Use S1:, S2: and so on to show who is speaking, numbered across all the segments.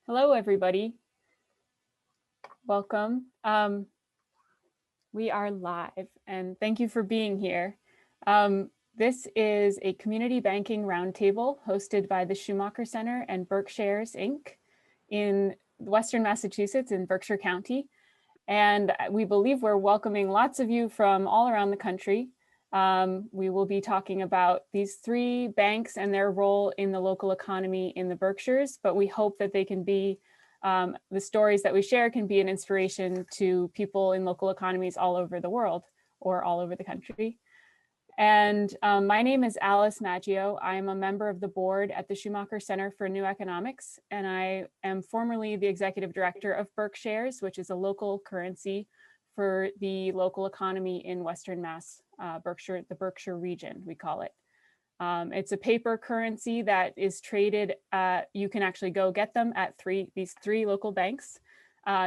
S1: Hello, everybody. Welcome. We are live, and thank you for being here. This is a Community Banking Roundtable hosted by the Schumacher Center and BerkShares Inc. in Western Massachusetts in Berkshire County. And we believe we're welcoming lots of you from all around the country. We will be talking about these three banks and their role in the local economy in the Berkshires, but we hope that they can be, the stories that we share can be an inspiration to people in local economies all over the world or all over the country. And my name is Alice Maggio. I am a member of the board at the Schumacher Center for New Economics, and I am formerly the executive director of BerkShares, which is a local currency for the local economy in Western Mass, Berkshire, the Berkshire region, we call it. It's a paper currency that is traded. You can actually go get them at these three local banks,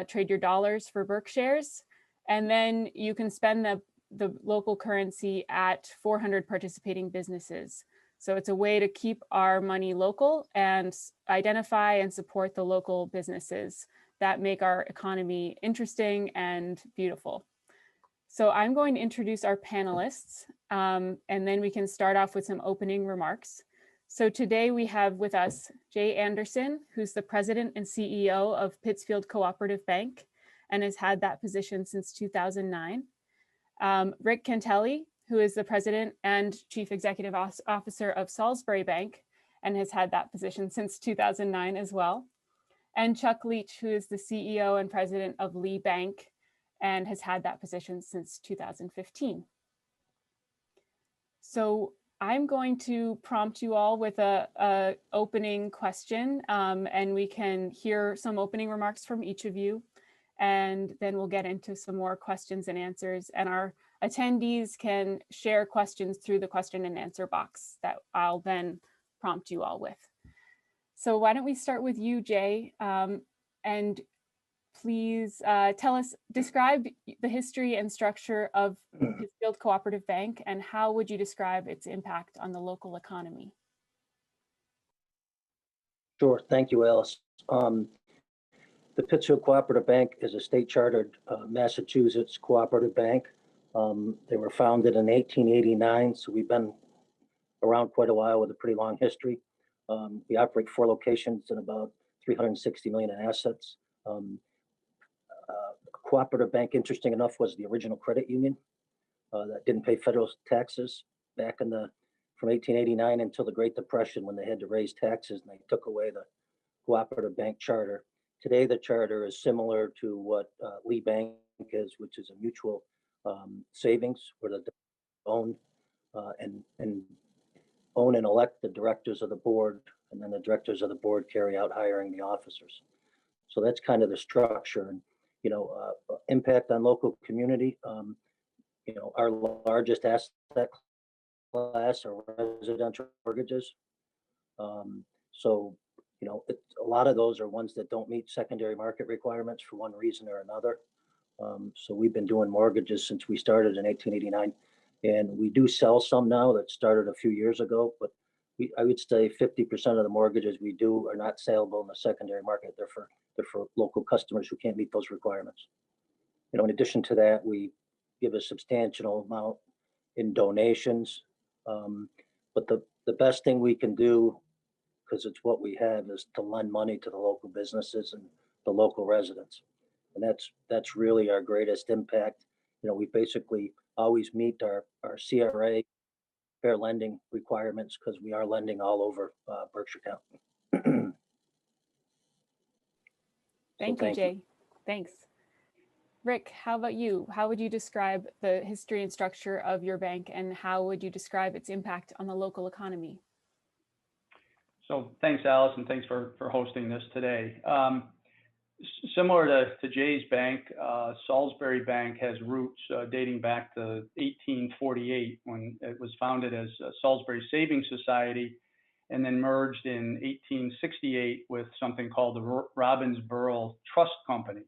S1: trade your dollars for BerkShares, and then you can spend the local currency at 400 participating businesses. So it's a way to keep our money local and identify and support the local businesses that make our economy interesting and beautiful. So I'm going to introduce our panelists, and then we can start off with some opening remarks. So today we have with us Jay Anderson, who's the president and CEO of Pittsfield Cooperative Bank and has had that position since 2009. Rick Cantele, who is the president and chief executive officer of Salisbury Bank and has had that position since 2009 as well. And Chuck Leach, who is the CEO and president of Lee Bank and has had that position since 2015. So I'm going to prompt you all with a opening question, and we can hear some opening remarks from each of you. And then we'll get into some more questions and answers, and our attendees can share questions through the question and answer box that I'll then prompt you all with. So why don't we start with you, Jay, and please describe the history and structure of Pittsfield Cooperative Bank, and how would you describe its impact on the local economy?
S2: Sure, thank you, Alice. The Pittsfield Cooperative Bank is a state-chartered Massachusetts cooperative bank. They were founded in 1889, so we've been around quite a while with a pretty long history. We operate 4 locations and about 360 million in assets. Cooperative Bank, interesting enough, was the original credit union that didn't pay federal taxes back from 1889 until the Great Depression, when they had to raise taxes and they took away the cooperative bank charter. Today, the charter is similar to what Lee Bank is, which is a mutual savings where they own and elect the directors of the board, and then the directors of the board carry out hiring the officers. So that's kind of the structure. And impact on local community. Our largest asset class are residential mortgages. So a lot of those are ones that don't meet secondary market requirements for one reason or another. So we've been doing mortgages since we started in 1889, and we do sell some now that started a few years ago, but I would say 50% of the mortgages we do are not saleable in the secondary market. They're for local customers who can't meet those requirements. In addition to that, we give a substantial amount in donations. But the best thing we can do, because it's what we have, is to lend money to the local businesses and the local residents. And that's really our greatest impact. We basically always meet our CRA, fair lending requirements, because we are lending all over Berkshire County.
S1: Thank you, Jay. Thanks. Rick, how about you? How would you describe the history and structure of your bank, and how would you describe its impact on the local economy?
S3: So thanks, Alice, and thanks for hosting this today. Similar to Jay's bank, Salisbury Bank has roots dating back to 1848, when it was founded as Salisbury Savings Society, and then merged in 1868 with something called the Robbinsboro Trust Company.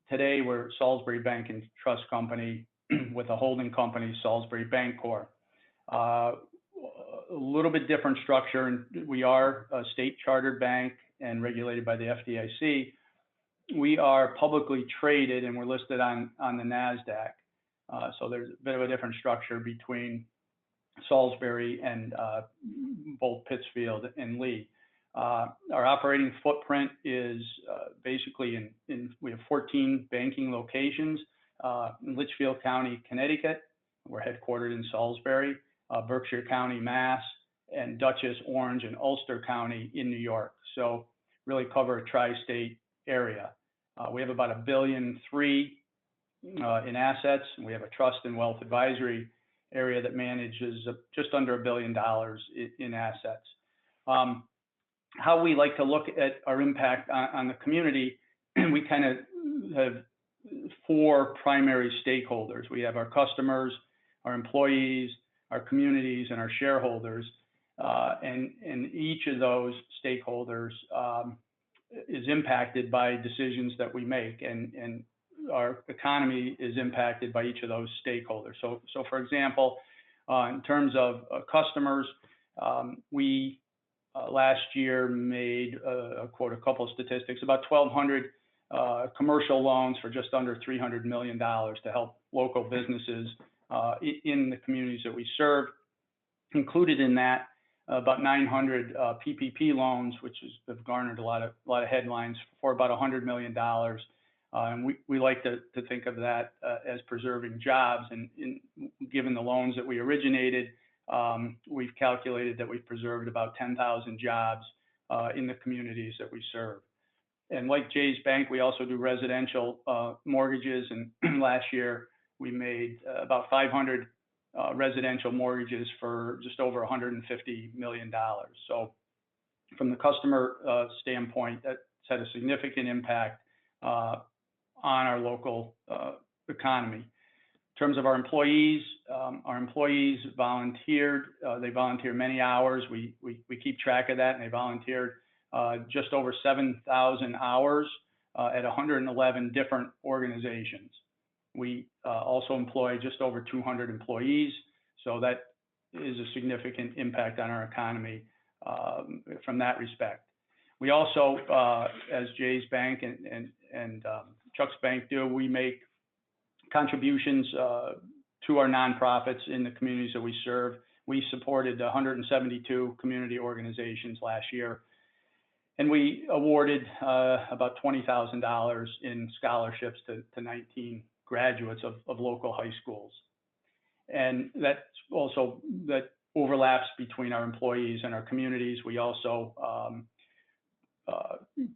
S3: Today, we're Salisbury Bank and Trust Company with a holding company, Salisbury Bancorp. A little bit different structure, and we are a state chartered bank, and regulated by the FDIC. We are publicly traded and we're listed on the NASDAQ. So there's a bit of a different structure between Salisbury and both Pittsfield and Lee. Our operating footprint is basically we have 14 banking locations in Litchfield County, Connecticut. We're headquartered in Salisbury, Berkshire County, Mass, and Dutchess, Orange, and Ulster County in New York. So really cover a tri-state area. We have about $1.3 billion in assets, and we have a trust and wealth advisory area that manages just under $1 billion in assets. How we like to look at our impact on the community, we kind of have 4 primary stakeholders. We have our customers, our employees, our communities, and our shareholders. And each of those stakeholders is impacted by decisions that we make, and our economy is impacted by each of those stakeholders. So for example, in terms of customers, we last year made, quote a couple of statistics, about 1,200 commercial loans for just under $300 million to help local businesses in the communities that we serve. Included in that, about 900 PPP loans, which have garnered a lot of headlines, for about $100 million. And we like to think of that as preserving jobs. And given the loans that we originated, we've calculated that we've preserved about 10,000 jobs in the communities that we serve. And like Jay's Bank, we also do residential mortgages. And last year, we made about 500 residential mortgages for just over $150 million. So from the customer standpoint, that's had a significant impact on our local economy. In terms of our employees volunteered. They volunteer many hours. We keep track of that, and they volunteered just over 7,000 hours at 111 different organizations. We also employ just over 200 employees, so that is a significant impact on our economy from that respect. We also, as Jay's Bank and Chuck's Bank do, we make contributions to our nonprofits in the communities that we serve. We supported 172 community organizations last year, and we awarded about $20,000 in scholarships to 19 graduates of local high schools. And that overlaps between our employees and our communities. We also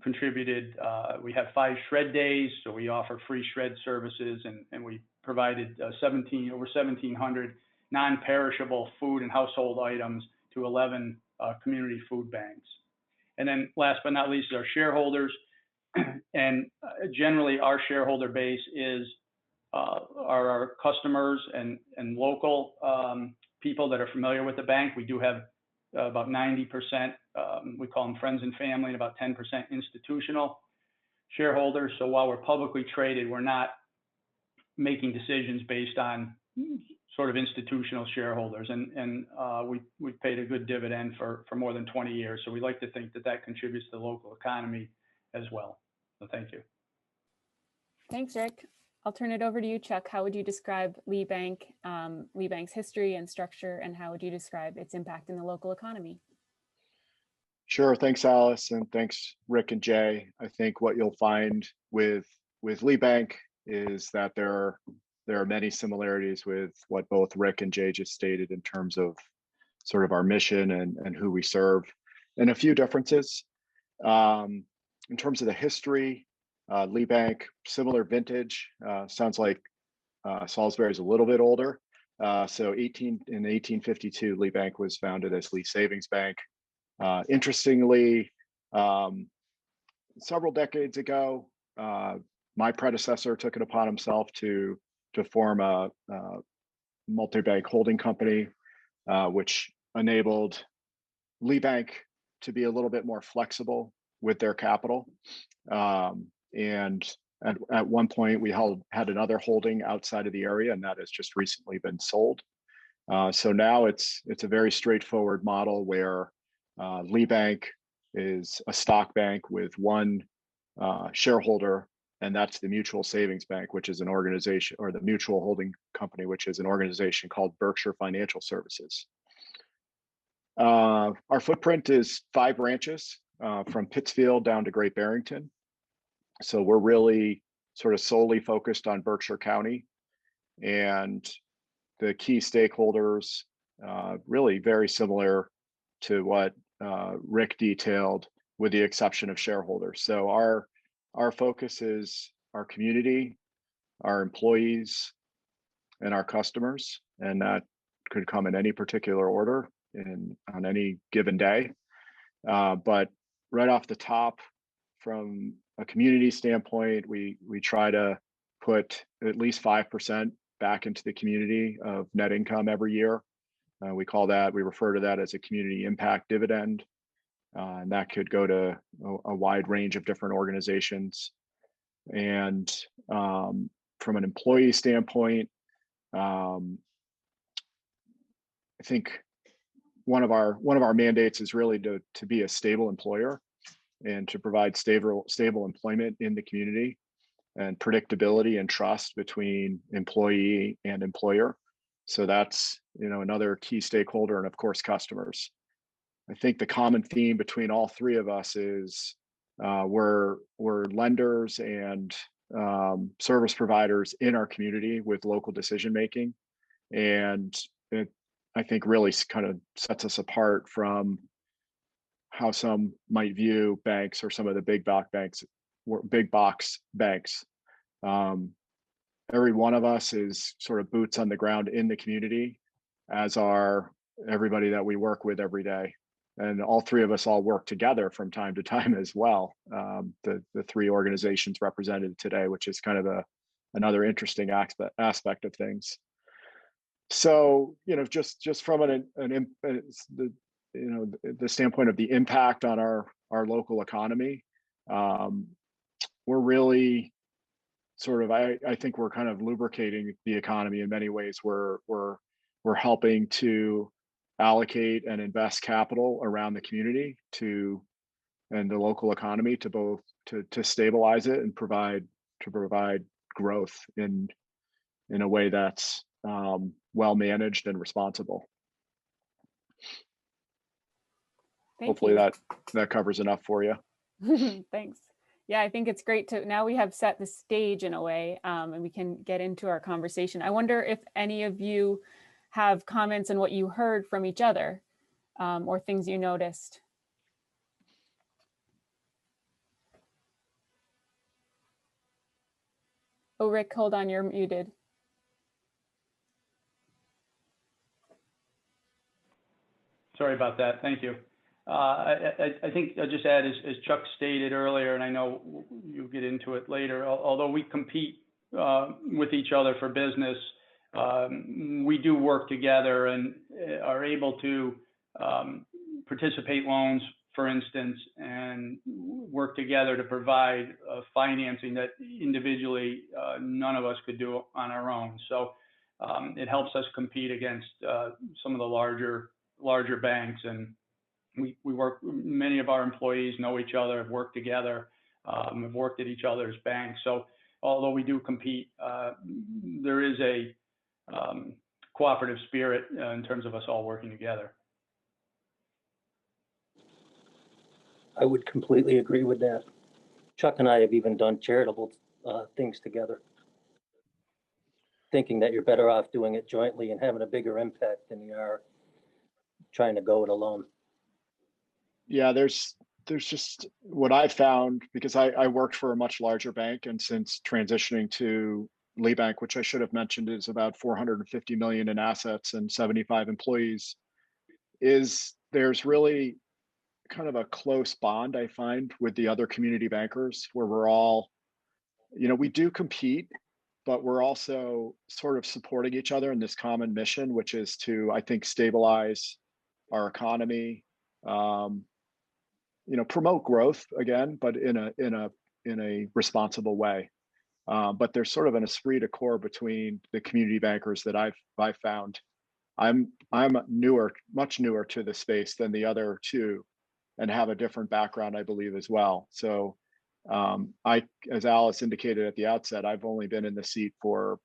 S3: contributed, we have 5 shred days, so we offer free shred services, and we provided over 1,700 non-perishable food and household items to 11 community food banks. And then last but not least, our shareholders. And generally our shareholder base are our customers and local people that are familiar with the bank. We do have about 90%, we call them friends and family, and about 10% institutional shareholders. So while we're publicly traded, we're not making decisions based on sort of institutional shareholders. And we've paid a good dividend for more than 20 years. So we like to think that contributes to the local economy as well. So thank you.
S1: Thanks, Rick. I'll turn it over to you, Chuck. How would you describe Lee Bank, Lee Bank's history and structure, and how would you describe its impact in the local economy?
S4: Sure. Thanks, Alice, and thanks, Rick and Jay. I think what you'll find with Lee Bank is that there are many similarities with what both Rick and Jay just stated in terms of sort of our mission and who we serve, and a few differences. In terms of the history, Lee Bank, similar vintage. Sounds like Salisbury is a little bit older. So in 1852, Lee Bank was founded as Lee Savings Bank. Interestingly, several decades ago, my predecessor took it upon himself to form a multi-bank holding company, which enabled Lee Bank to be a little bit more flexible with their capital. And at one point, we had another holding outside of the area, and that has just recently been sold. So now it's a very straightforward model where Lee Bank is a stock bank with one shareholder, and that's the Mutual Savings Bank, which is an organization, or the Mutual Holding Company, which is an organization called Berkshire Financial Services. Our footprint is 5 branches from Pittsfield down to Great Barrington. So we're really sort of solely focused on Berkshire County, and the key stakeholders really very similar to what Rick detailed, with the exception of shareholders. So our focus is our community, our employees, and our customers, and that could come in any particular order on any given day. But right off the top, from a community standpoint, we try to put at least 5% back into the community of net income every year. We refer to that as a community impact dividend. And that could go to a wide range of different organizations. And from an employee standpoint, I think one of our mandates is really to be a stable employer and to provide stable employment in the community, and predictability and trust between employee and employer. So that's, another key stakeholder, and of course, customers. I think the common theme between all 3 of us is we're lenders and service providers in our community with local decision making, and it, I think, really kind of sets us apart from how some might view banks, or some of the big box banks. Every one of us is sort of boots on the ground in the community, as are everybody that we work with every day. And all 3 of us all work together from time to time as well. The 3 organizations represented today, which is kind of another interesting aspect of things. So, just from the standpoint of the impact on our local economy, we're really sort of, I think we're kind of lubricating the economy in many ways. We're helping to allocate and invest capital around the community and the local economy to stabilize it and provide growth in a way that's well managed and responsible. Hopefully that covers enough for you.
S1: Thanks. Yeah, I think it's great now we have set the stage in a way, and we can get into our conversation. I wonder if any of you have comments on what you heard from each other, or things you noticed. Oh, Rick, hold on, you're muted.
S3: Sorry about that. Thank you. I think I'll just add, as Chuck stated earlier, and I know you'll get into it later, although we compete with each other for business, we do work together and are able to participate loans, for instance, and work together to provide financing that individually none of us could do on our own. So it helps us compete against some of the larger banks, and we work. Many of our employees know each other, have worked together, have worked at each other's banks. So although we do compete, there is a cooperative spirit in terms of us all working together.
S2: I would completely agree with that. Chuck and I have even done charitable things together, thinking that you're better off doing it jointly and having a bigger impact than you are trying to go it alone.
S4: Yeah, there's just what I found, because I worked for a much larger bank, and since transitioning to Lee Bank, which I should have mentioned is about 450 million in assets and 75 employees, there's really kind of a close bond I find with the other community bankers, where we're all, we do compete, but we're also sort of supporting each other in this common mission, which is to, I think, stabilize our economy, promote growth again, but in a responsible way. But there's sort of an esprit de corps between the community bankers that I've found. I'm much newer to the space than the other 2, and have a different background, I believe, as well. So as Alice indicated at the outset, I've only been in the seat for,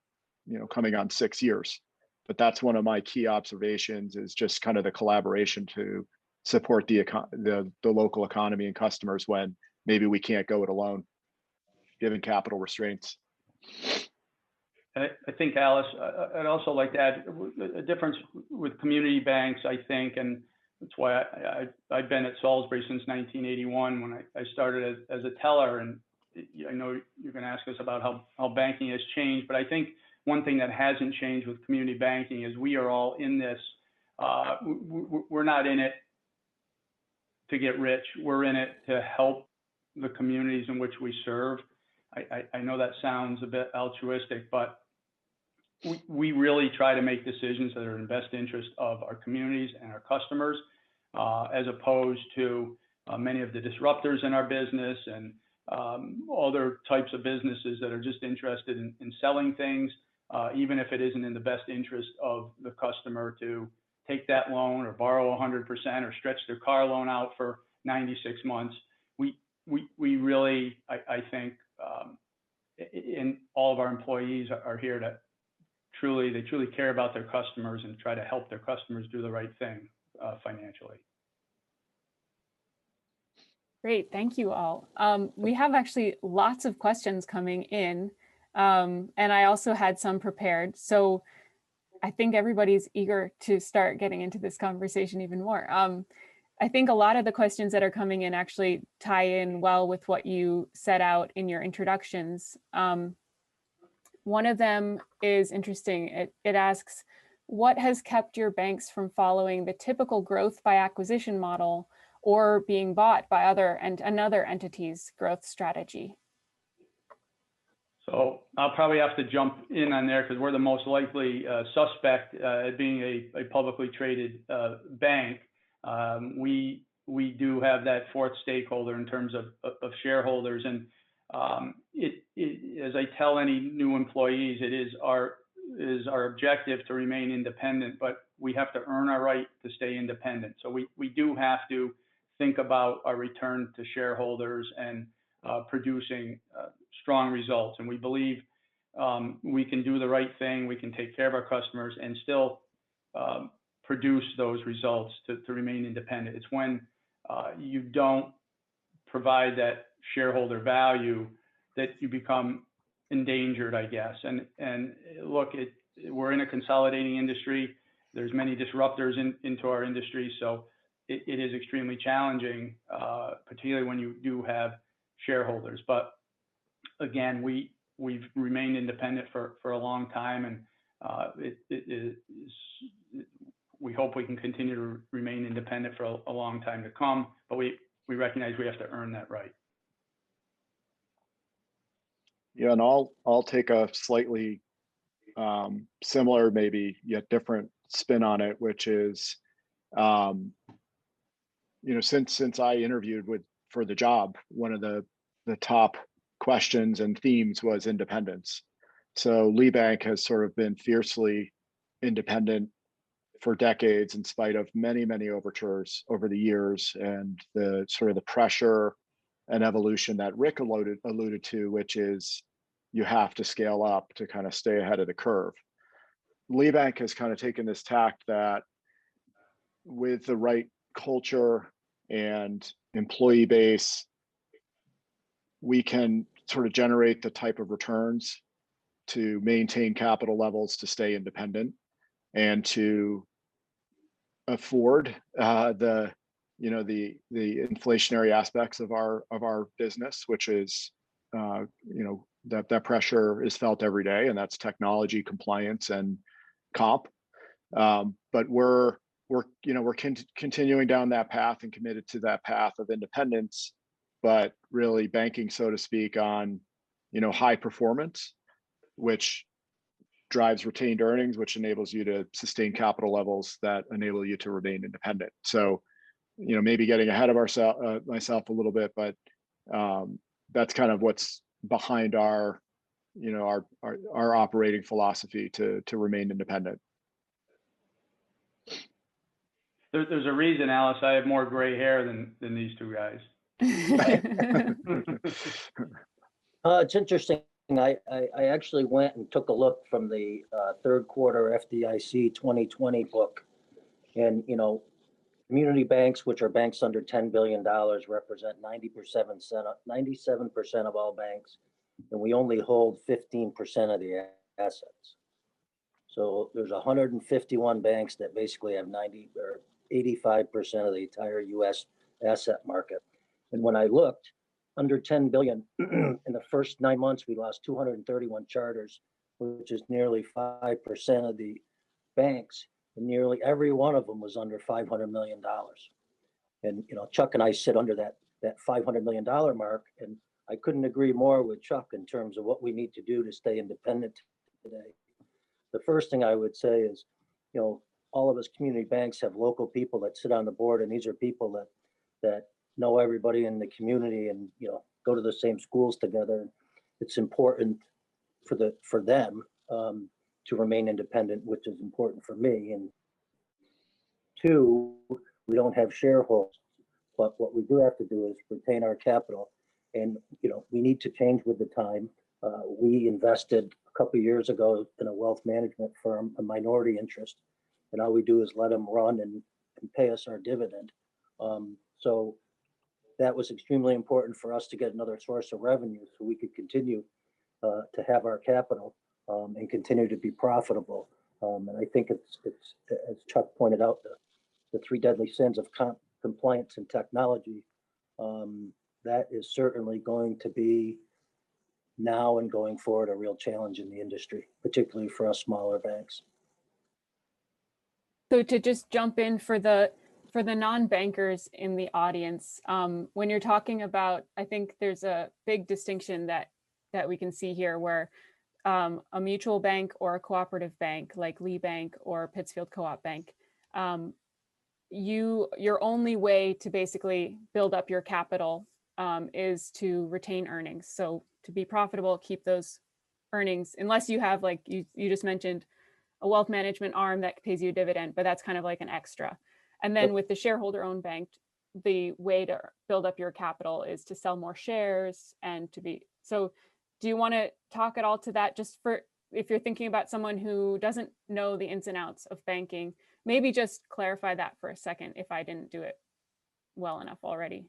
S4: coming on 6 years. But that's one of my key observations, is just kind of the collaboration to support the local economy and customers when maybe we can't go it alone, given capital restraints.
S3: I think, Alice, I'd also like to add a difference with community banks, I think, and that's why I've been at Salisbury since 1981 when I started as a teller. And I know you're going to ask us about how banking has changed, but I think one thing that hasn't changed with community banking is we are all in this. We're not in it to get rich. We're in it to help the communities in which we serve. I know that sounds a bit altruistic, but we really try to make decisions that are in the best interest of our communities and our customers, as opposed to many of the disruptors in our business and other types of businesses that are just interested in selling things, even if it isn't in the best interest of the customer to take that loan or borrow 100% or stretch their car loan out for 96 months. We really, I think, and all of our employees are here to they truly care about their customers and try to help their customers do the right thing financially.
S1: Great, thank you all. We have actually lots of questions coming in, and I also had some prepared. So I think everybody's eager to start getting into this conversation even more. I think a lot of the questions that are coming in actually tie in well with what you set out in your introductions. One of them is interesting. It asks, what has kept your banks from following the typical growth by acquisition model or being bought by another entity's growth strategy?
S3: So I'll probably have to jump in on there because we're the most likely suspect at being a publicly traded bank. We do have that fourth stakeholder in terms of shareholders, and as I tell any new employees, it is our objective to remain independent, but we have to earn our right to stay independent. So we do have to think about our return to shareholders and producing strong results. And we believe we can do the right thing, we can take care of our customers and still produce those results to remain independent. It's when you don't provide that shareholder value that you become endangered, I guess. And look, we're in a consolidating industry. There's many disruptors into our industry, so it is extremely challenging, particularly when you do have shareholders. But again, we've remained independent for a long time, and we hope we can continue to remain independent for a long time to come. But we recognize we have to earn that right.
S4: Yeah, and I'll take a slightly similar, maybe yet different spin on it, which is, since I interviewed for the job, one of the top questions and themes was independence. So Lee Bank has sort of been fiercely independent for decades, in spite of many, many overtures over the years, and the sort of the pressure and evolution that Rick alluded to, which is you have to scale up to kind of stay ahead of the curve. Lee Bank has kind of taken this tact that with the right culture and employee base, we can sort of generate the type of returns to maintain capital levels to stay independent and to afford the inflationary aspects of our business, which is that pressure is felt every day, and that's technology, compliance, and comp. But we're continuing down that path and committed to that path of independence, but really banking, so to speak, on high performance, which drives retained earnings, which enables you to sustain capital levels that enable you to remain independent. So, maybe getting ahead of myself a little bit, but that's kind of what's behind our operating philosophy to remain independent.
S3: There's a reason, Alice, I have more gray hair than these two guys.
S2: It's interesting. I actually went and took a look from the third quarter FDIC 2020 book. And, community banks, which are banks under $10 billion, represent 97% of all banks. And we only hold 15% of the assets. So there's 151 banks that basically have 90 or 85% of the entire US asset market. And when I looked, under 10 billion, in the first 9 months, we lost 231 charters, which is nearly 5% of the banks. And nearly every one of them was under $500 million. And, Chuck and I sit under that $500 million mark. And I couldn't agree more with Chuck in terms of what we need to do to stay independent today. The first thing I would say is, all of us community banks have local people that sit on the board, and these are people that know everybody in the community and, go to the same schools together. It's important for them to remain independent, which is important for me. And two, we don't have shareholders, but what we do have to do is retain our capital. And, we need to change with the time. We invested a couple of years ago in a wealth management firm, a minority interest, and all we do is let them run and pay us our dividend. So that was extremely important for us to get another source of revenue so we could continue to have our capital and continue to be profitable. And I think it's as Chuck pointed out, the three deadly sins of compliance and technology. That is certainly going to be now and going forward a real challenge in the industry, particularly for us smaller banks.
S1: So to just jump in for the non-bankers in the audience, when you're talking about, I think there's a big distinction that we can see here where a mutual bank or a cooperative bank like Lee Bank or Pittsfield Co-op Bank, your only way to basically build up your capital is to retain earnings. So to be profitable, keep those earnings, unless you have, like you just mentioned, a wealth management arm that pays you a dividend, but that's kind of like an extra. And then with the shareholder-owned bank, the way to build up your capital is to sell more shares and to be. So do you want to talk at all to that, just for if you're thinking about someone who doesn't know the ins and outs of banking, maybe just clarify that for a second if I didn't do it well enough already.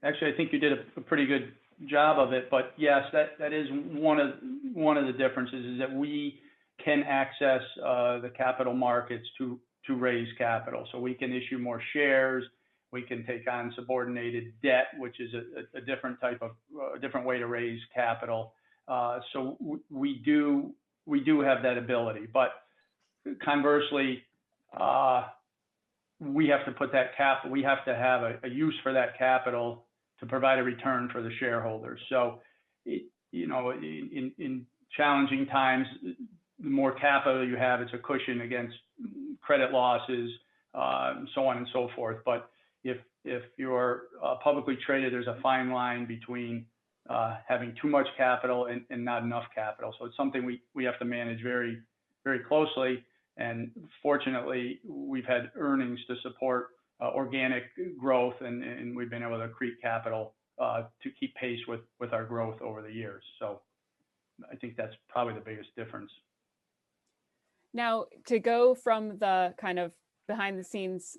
S3: Actually, I think you did a pretty good job of it, but yes, that is one of the differences, is that we can access the capital markets to raise capital. So we can issue more shares, we can take on subordinated debt, which is a different type of different way to raise capital. So we do have that ability, but conversely, we have to put that we have to have a use for that capital to provide a return for the shareholders. So, in challenging times, the more capital you have, it's a cushion against credit losses, so on and so forth. But if you're publicly traded, there's a fine line between having too much capital and not enough capital. So it's something we have to manage very, very closely. And fortunately, we've had earnings to support organic growth, and we've been able to accrete capital to keep pace with our growth over the years. So I think that's probably the biggest difference.
S1: Now, to go from the kind of behind the scenes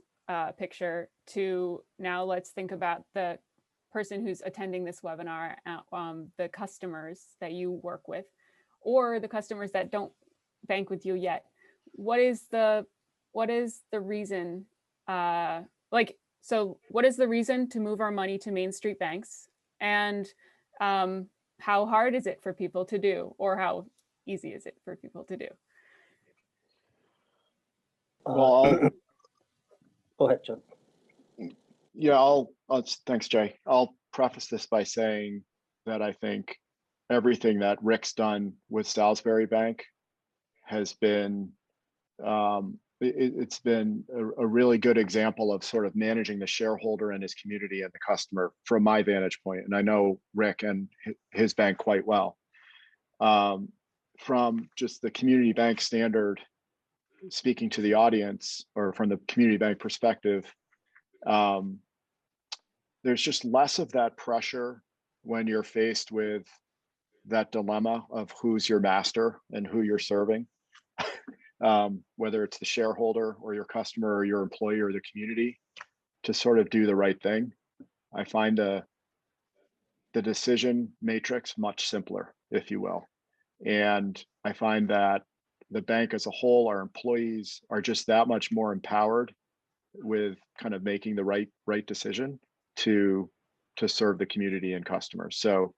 S1: picture to now, let's think about the person who's attending this webinar, the customers that you work with, or the customers that don't bank with you yet. What is the reason? What is the reason to move our money to Main Street banks, and how hard is it for people to do, or how easy is it for people to do?
S4: Well,
S2: go ahead, Chuck.
S4: Yeah, thanks, Jay. I'll preface this by saying that I think everything that Rick's done with Salisbury Bank has been, it's been a really good example of sort of managing the shareholder and his community and the customer from my vantage point. And I know Rick and his bank quite well. From just the community bank standard, speaking to the audience or from the community bank perspective, there's just less of that pressure when you're faced with that dilemma of who's your master and who you're serving, whether it's the shareholder or your customer or your employee or the community, to sort of do the right thing. I find the decision matrix much simpler, if you will. And I find that the bank as a whole, our employees are just that much more empowered with kind of making the right decision to serve the community and customers. So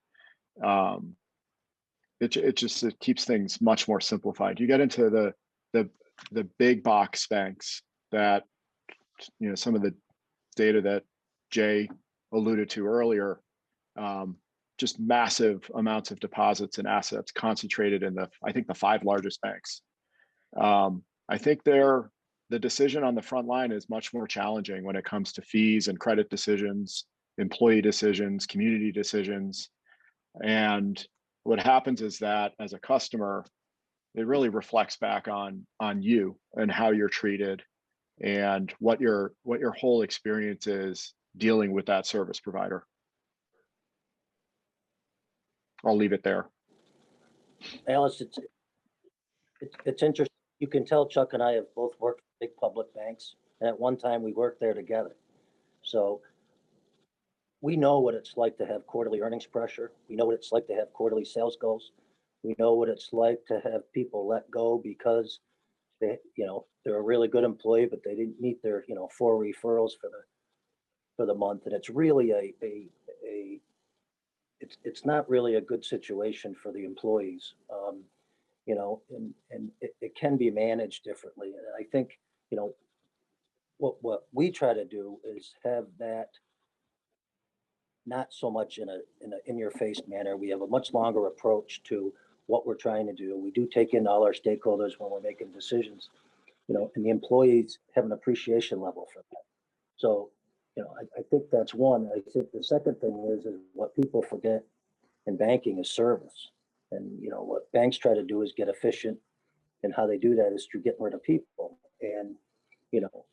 S4: it keeps things much more simplified. You get into the big box banks that, you know, some of the data that Jay alluded to earlier, just massive amounts of deposits and assets concentrated in I think the 5 largest banks. I think the decision on the front line is much more challenging when it comes to fees and credit decisions, employee decisions, community decisions. And what happens is that as a customer, it really reflects back on you and how you're treated and what your whole experience is dealing with that service provider. I'll leave it there.
S2: Alice, it's interesting. You can tell Chuck and I have both worked for big public banks, and at one time we worked there together. So we know what it's like to have quarterly earnings pressure. We know what it's like to have quarterly sales goals. We know what it's like to have people let go because they, you know, they're a really good employee, but they didn't meet their, you know, 4 referrals for the month. And it's really it's not really a good situation for the employees. You know, and it can be managed differently. And I think, you know, what we try to do is have that not so much in a in your face manner. We have a much longer approach to what we're trying to do. We do take in all our stakeholders when we're making decisions, you know, and the employees have an appreciation level for that. So, you know, I think that's one. I think the second thing is what people forget in banking is service. And, you know, what banks try to do is get efficient, and how they do that is through getting rid of people. And, you know,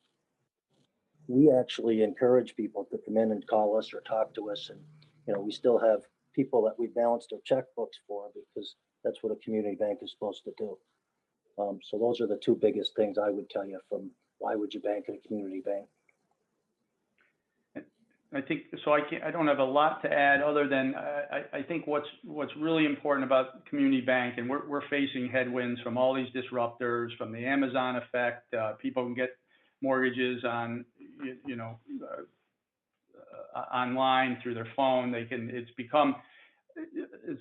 S2: we actually encourage people to come in and call us or talk to us. And, you know, we still have people that we balance their checkbooks for, because that's what a community bank is supposed to do. So those are the 2 biggest things I would tell you from why would you bank at a community bank?
S3: I think so. I don't have a lot to add other than I think what's really important about community bank, and we're facing headwinds from all these disruptors, from the Amazon effect. People can get mortgages on, you know, online through their phone. It's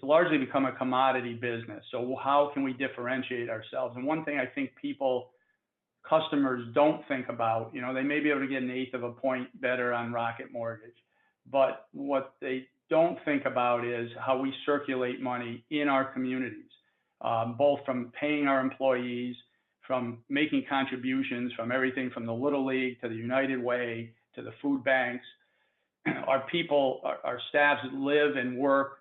S3: largely become a commodity business. So how can we differentiate ourselves? And one thing I think customers don't think about, you know, they may be able to get 1/8 of a point better on Rocket Mortgage, but what they don't think about is how we circulate money in our communities, both from paying our employees, from making contributions, from everything from the Little League to the United Way to the food banks. Our people, our staffs live and work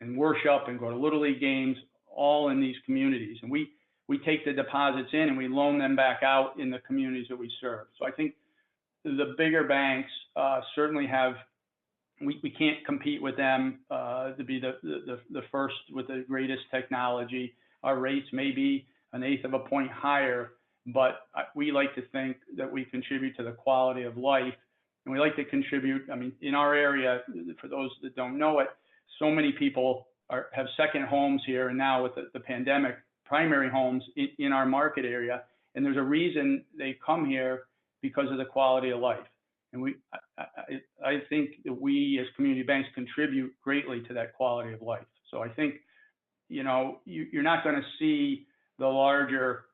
S3: and worship and go to Little League games, all in these communities. And we take the deposits in and we loan them back out in the communities that we serve. So I think the bigger banks certainly have, we can't compete with them to be the first with the greatest technology. Our rates may be 1/8 of a point higher, but we like to think that we contribute to the quality of life. And we like to contribute, I mean, in our area, for those that don't know it, so many people have second homes here, and now with the pandemic, primary homes in our market area. And there's a reason they come here, because of the quality of life. And I think that we as community banks contribute greatly to that quality of life. So I think, you know, you're not going to see the larger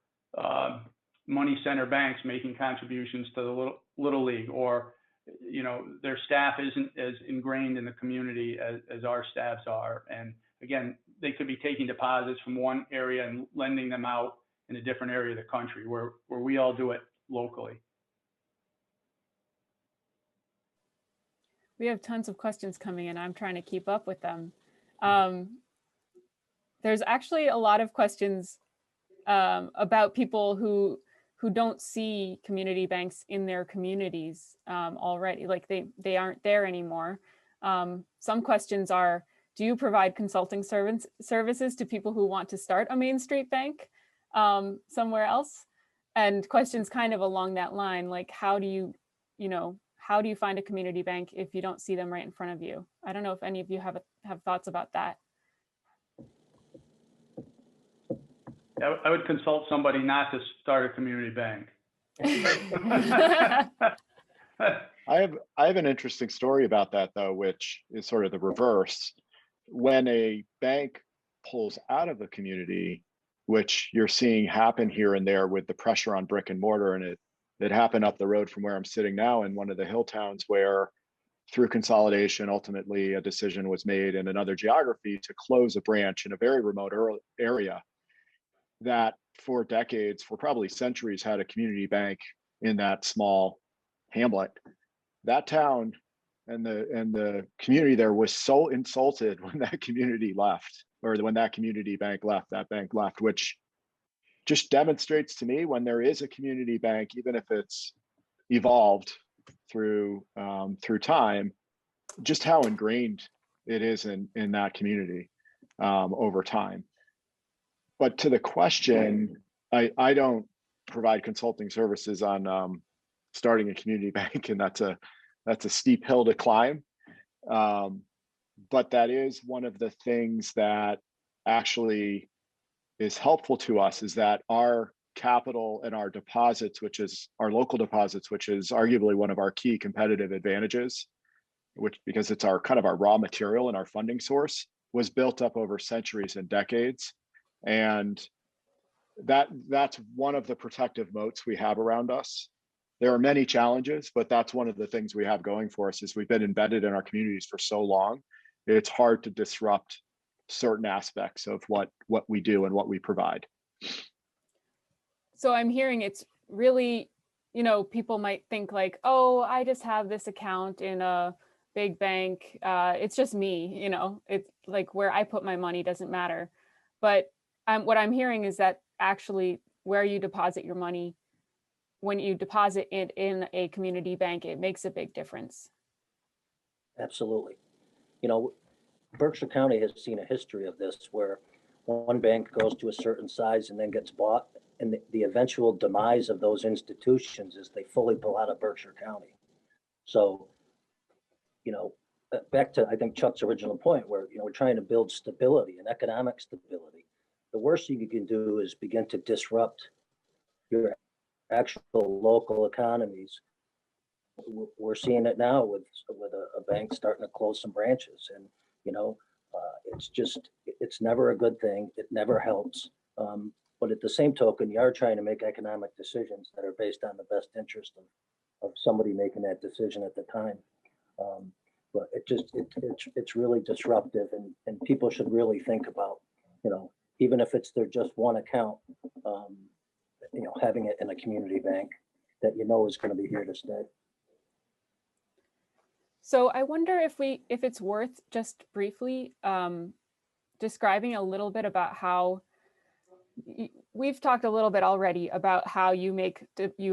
S3: money center banks making contributions to the Little League, or, you know, their staff isn't as ingrained in the community as our staffs are. And again, they could be taking deposits from one area and lending them out in a different area of the country, where we all do it locally.
S1: We have tons of questions coming in. I'm trying to keep up with them. There's actually a lot of questions about people who who don't see community banks in their communities already, like they aren't there anymore. Some questions are, do you provide consulting services to people who want to start a Main Street bank somewhere else? And questions kind of along that line, like how do you find a community bank if you don't see them right in front of you? I don't know if any of you have thoughts about that.
S3: I would consult somebody not to start a community bank.
S4: I have an interesting story about that though, which is sort of the reverse. When a bank pulls out of a community, which you're seeing happen here and there with the pressure on brick and mortar, and it happened up the road from where I'm sitting now in one of the hill towns where through consolidation, ultimately a decision was made in another geography to close a branch in a very remote area that for decades, for probably centuries, had a community bank in that small hamlet. That town and the community there was so insulted when that community left, or when that community bank left, that bank left, which just demonstrates to me when there is a community bank, even if it's evolved through time, just how ingrained it is in that community over time. But to the question, I don't provide consulting services on starting a community bank, and that's a steep hill to climb. But that is one of the things that actually is helpful to us, is that our capital and our deposits, which is our local deposits, which is arguably one of our key competitive advantages, which because it's our kind of our raw material and our funding source, was built up over centuries and decades. And that's one of the protective moats we have around us. There are many challenges, but that's one of the things we have going for us, is we've been embedded in our communities for so long. It's hard to disrupt certain aspects of what we do and what we provide.
S1: So I'm hearing it's really, people might think like, oh, I just have this account in a big bank. It's just me, it's like where I put my money doesn't matter. But what I'm hearing is that actually where you deposit your money, when you deposit it in a community bank, it makes a big difference.
S2: Absolutely. Berkshire County has seen a history of this, where one bank goes to a certain size and then gets bought, and the eventual demise of those institutions is they fully pull out of Berkshire County. So, back to, I think, Chuck's original point, where, we're trying to build stability and economic stability. The worst thing you can do is begin to disrupt your actual local economies. We're seeing it now with a bank starting to close some branches, and it's never a good thing. It never helps. But at the same token, you are trying to make economic decisions that are based on the best interest of somebody making that decision at the time. But it's really disruptive, and people should really think about, even if it's their just one account, having it in a community bank that is going to be here to stay.
S1: So I wonder if it's worth just briefly describing a little bit about how we've talked a little bit already about how you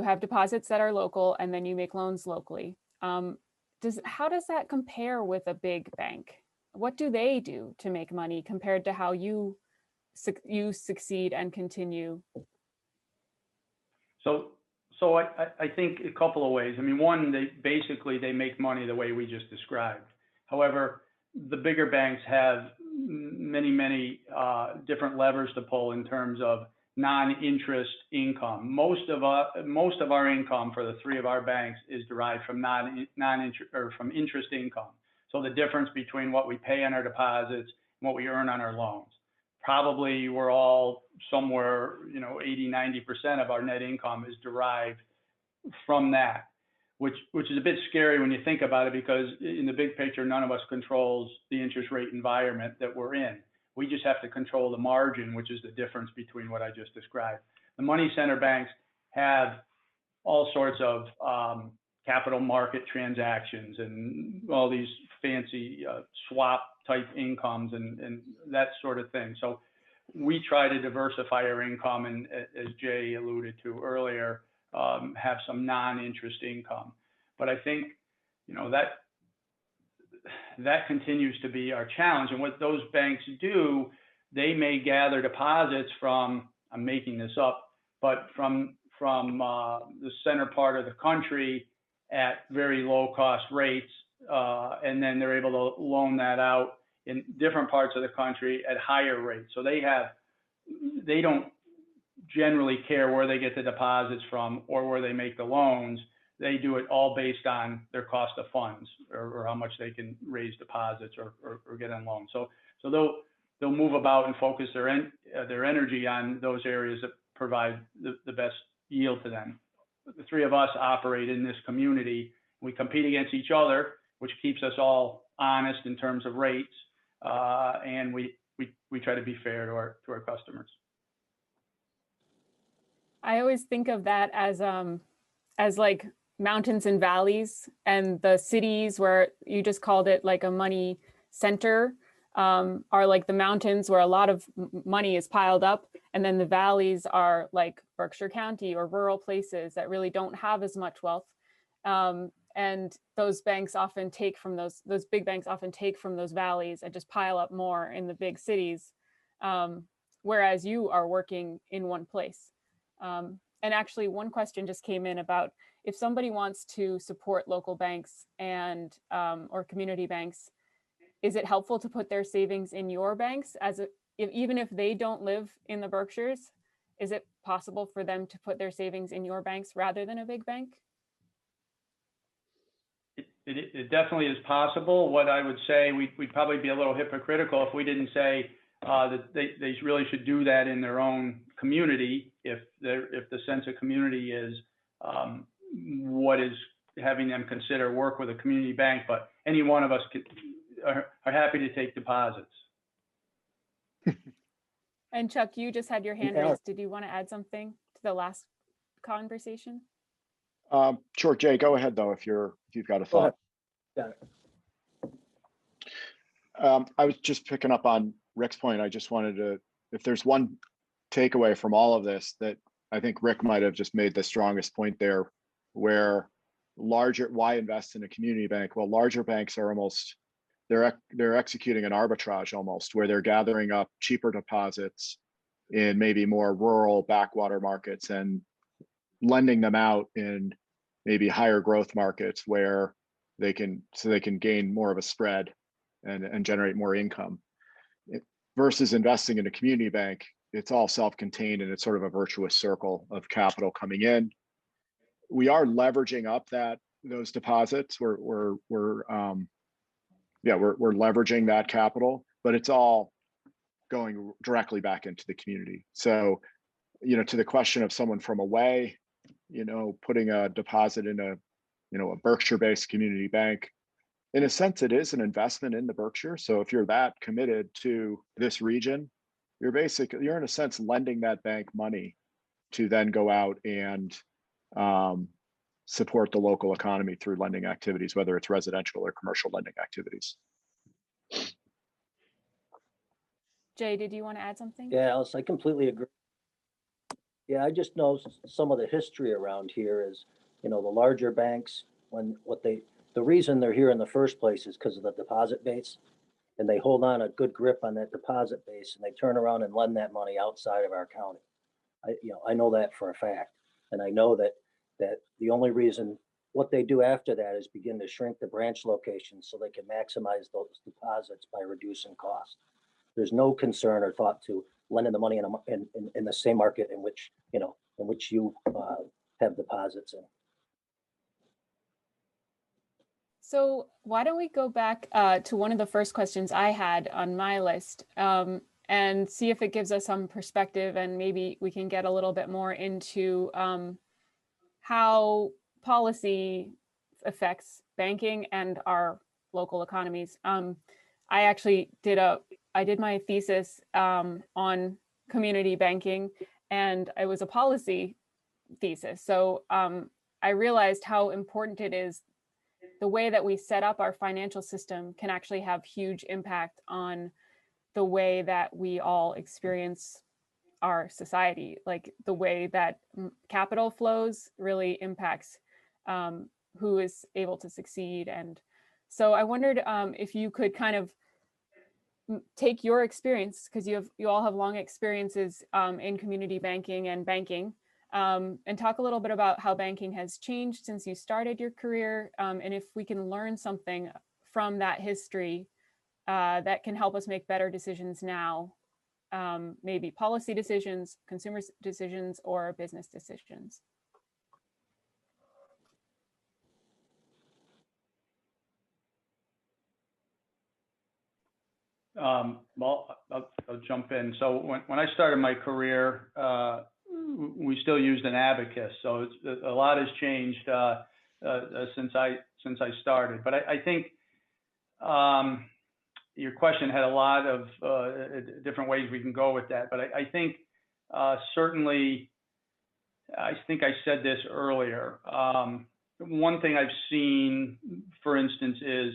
S1: have deposits that are local and then you make loans locally. How does that compare with a big bank? What do they do to make money compared to how you succeed and continue?
S3: So I think a couple of ways. I mean, one, they make money the way we just described. However, the bigger banks have many different levers to pull in terms of non-interest income. Most of our income for the three of our banks is derived from from interest income. So the difference between what we pay on our deposits and what we earn on our loans. Probably we're all somewhere, 80–90% of our net income is derived from that, which is a bit scary when you think about it, because in the big picture, none of us controls the interest rate environment that we're in. We just have to control the margin, which is the difference between what I just described. The money center banks have all sorts of capital market transactions and all these fancy swap type incomes and that sort of thing. So we try to diversify our income, and as Jay alluded to earlier, have some non-interest income. But I think, you know, that continues to be our challenge. And what those banks do, they may gather deposits from, I'm making this up, but from the center part of the country at very low cost rates, and then they're able to loan that out in different parts of the country at higher rates. So they don't generally care where they get the deposits from or where they make the loans. They do it all based on their cost of funds, or how much they can raise deposits or get on loans. So they'll move about and focus their energy on those areas that provide the best yield to them. The three of us operate in this community. We compete against each other, which keeps us all honest in terms of rates, and we try to be fair to our customers.
S1: I always think of that as like mountains and valleys, and the cities where you just called it like a money center are like the mountains where a lot of money is piled up, and then the valleys are like Berkshire County or rural places that really don't have as much wealth. And those banks often take from those big banks often take from those valleys and just pile up more in the big cities, whereas you are working in one place. And actually, one question just came in about if somebody wants to support local banks and or community banks, is it helpful to put their savings in your banks even if they don't live in the Berkshires? Is it possible for them to put their savings in your banks rather than a big bank?
S3: It definitely is possible. What I would say, we'd probably be a little hypocritical if we didn't say that they really should do that in their own community, if the sense of community is what is having them consider work with a community bank. But any one of us are happy to take deposits.
S1: And Chuck, you just had your hand raised. Did you want to add something to the last conversation?
S4: Sure, Jay, go ahead though, if you've got a thought.
S2: Got
S4: it. I was just picking up on Rick's point. I just wanted to, if there's one takeaway from all of this, that I think Rick might have just made the strongest point there, where why invest in a community bank? Well, larger banks are almost, they're executing an arbitrage almost, where they're gathering up cheaper deposits in maybe more rural backwater markets and lending them out in maybe higher growth markets where they can gain more of a spread and generate more income. Versus investing in a community bank, it's all self-contained and it's sort of a virtuous circle of capital coming in. We are leveraging up those deposits. We're leveraging that capital, but it's all going directly back into the community. So, you know, to the question of someone from away, you know, putting a deposit in a Berkshire-based community bank, in a sense, it is an investment in the Berkshire. So if you're that committed to this region, you're in a sense lending that bank money to then go out and support the local economy through lending activities, whether it's residential or commercial lending activities.
S1: Jay, did you want to add something?
S2: Yeah, Alice, I completely agree. Yeah, I just know some of the history around here is, you know, the larger banks, the reason they're here in the first place is because of the deposit base, and they hold on a good grip on that deposit base, and they turn around and lend that money outside of our county. I know that for a fact, and I know that the only reason what they do after that is begin to shrink the branch locations so they can maximize those deposits by reducing cost. There's no concern or thought to lending the money in the same market in which you have deposits in.
S1: So why don't we go back to one of the first questions I had on my list and see if it gives us some perspective, and maybe we can get a little bit more into how policy affects banking and our local economies. I actually did my thesis on community banking, and it was a policy thesis. So I realized how important it is. The way that we set up our financial system can actually have huge impact on the way that we all experience our society, like the way that capital flows really impacts who is able to succeed. And so I wondered if you could kind of take your experience, because you all have long experiences in community banking and banking, and talk a little bit about how banking has changed since you started your career, and if we can learn something from that history that can help us make better decisions now, maybe policy decisions, consumer decisions, or business decisions.
S3: Well, I'll jump in. So when I started my career, we still used an abacus. So a lot has changed since I started. But I think your question had a lot of different ways we can go with that. But I think certainly, I think I said this earlier. One thing I've seen, for instance, is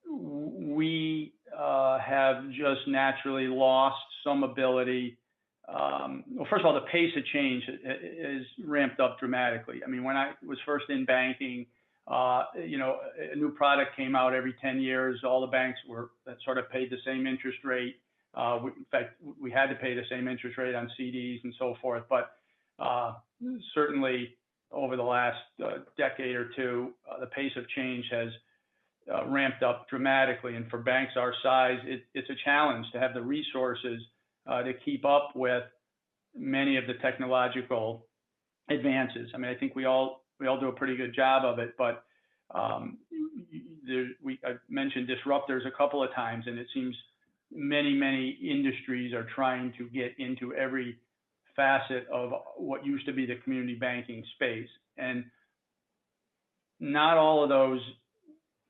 S3: we have just naturally lost some ability. Well, first of all, the pace of change is ramped up dramatically. I mean, when I was first in banking, you know, a new product came out every 10 years. All the banks were sort of paid the same interest rate. In fact, we had to pay the same interest rate on CDs and so forth. But certainly over the last decade or two, the pace of change has ramped up dramatically. And for banks our size, it's a challenge to have the resources to keep up with many of the technological advances. I mean, I think we all do a pretty good job of it, but I've mentioned disruptors a couple of times, and it seems many industries are trying to get into every facet of what used to be the community banking space. And not all of those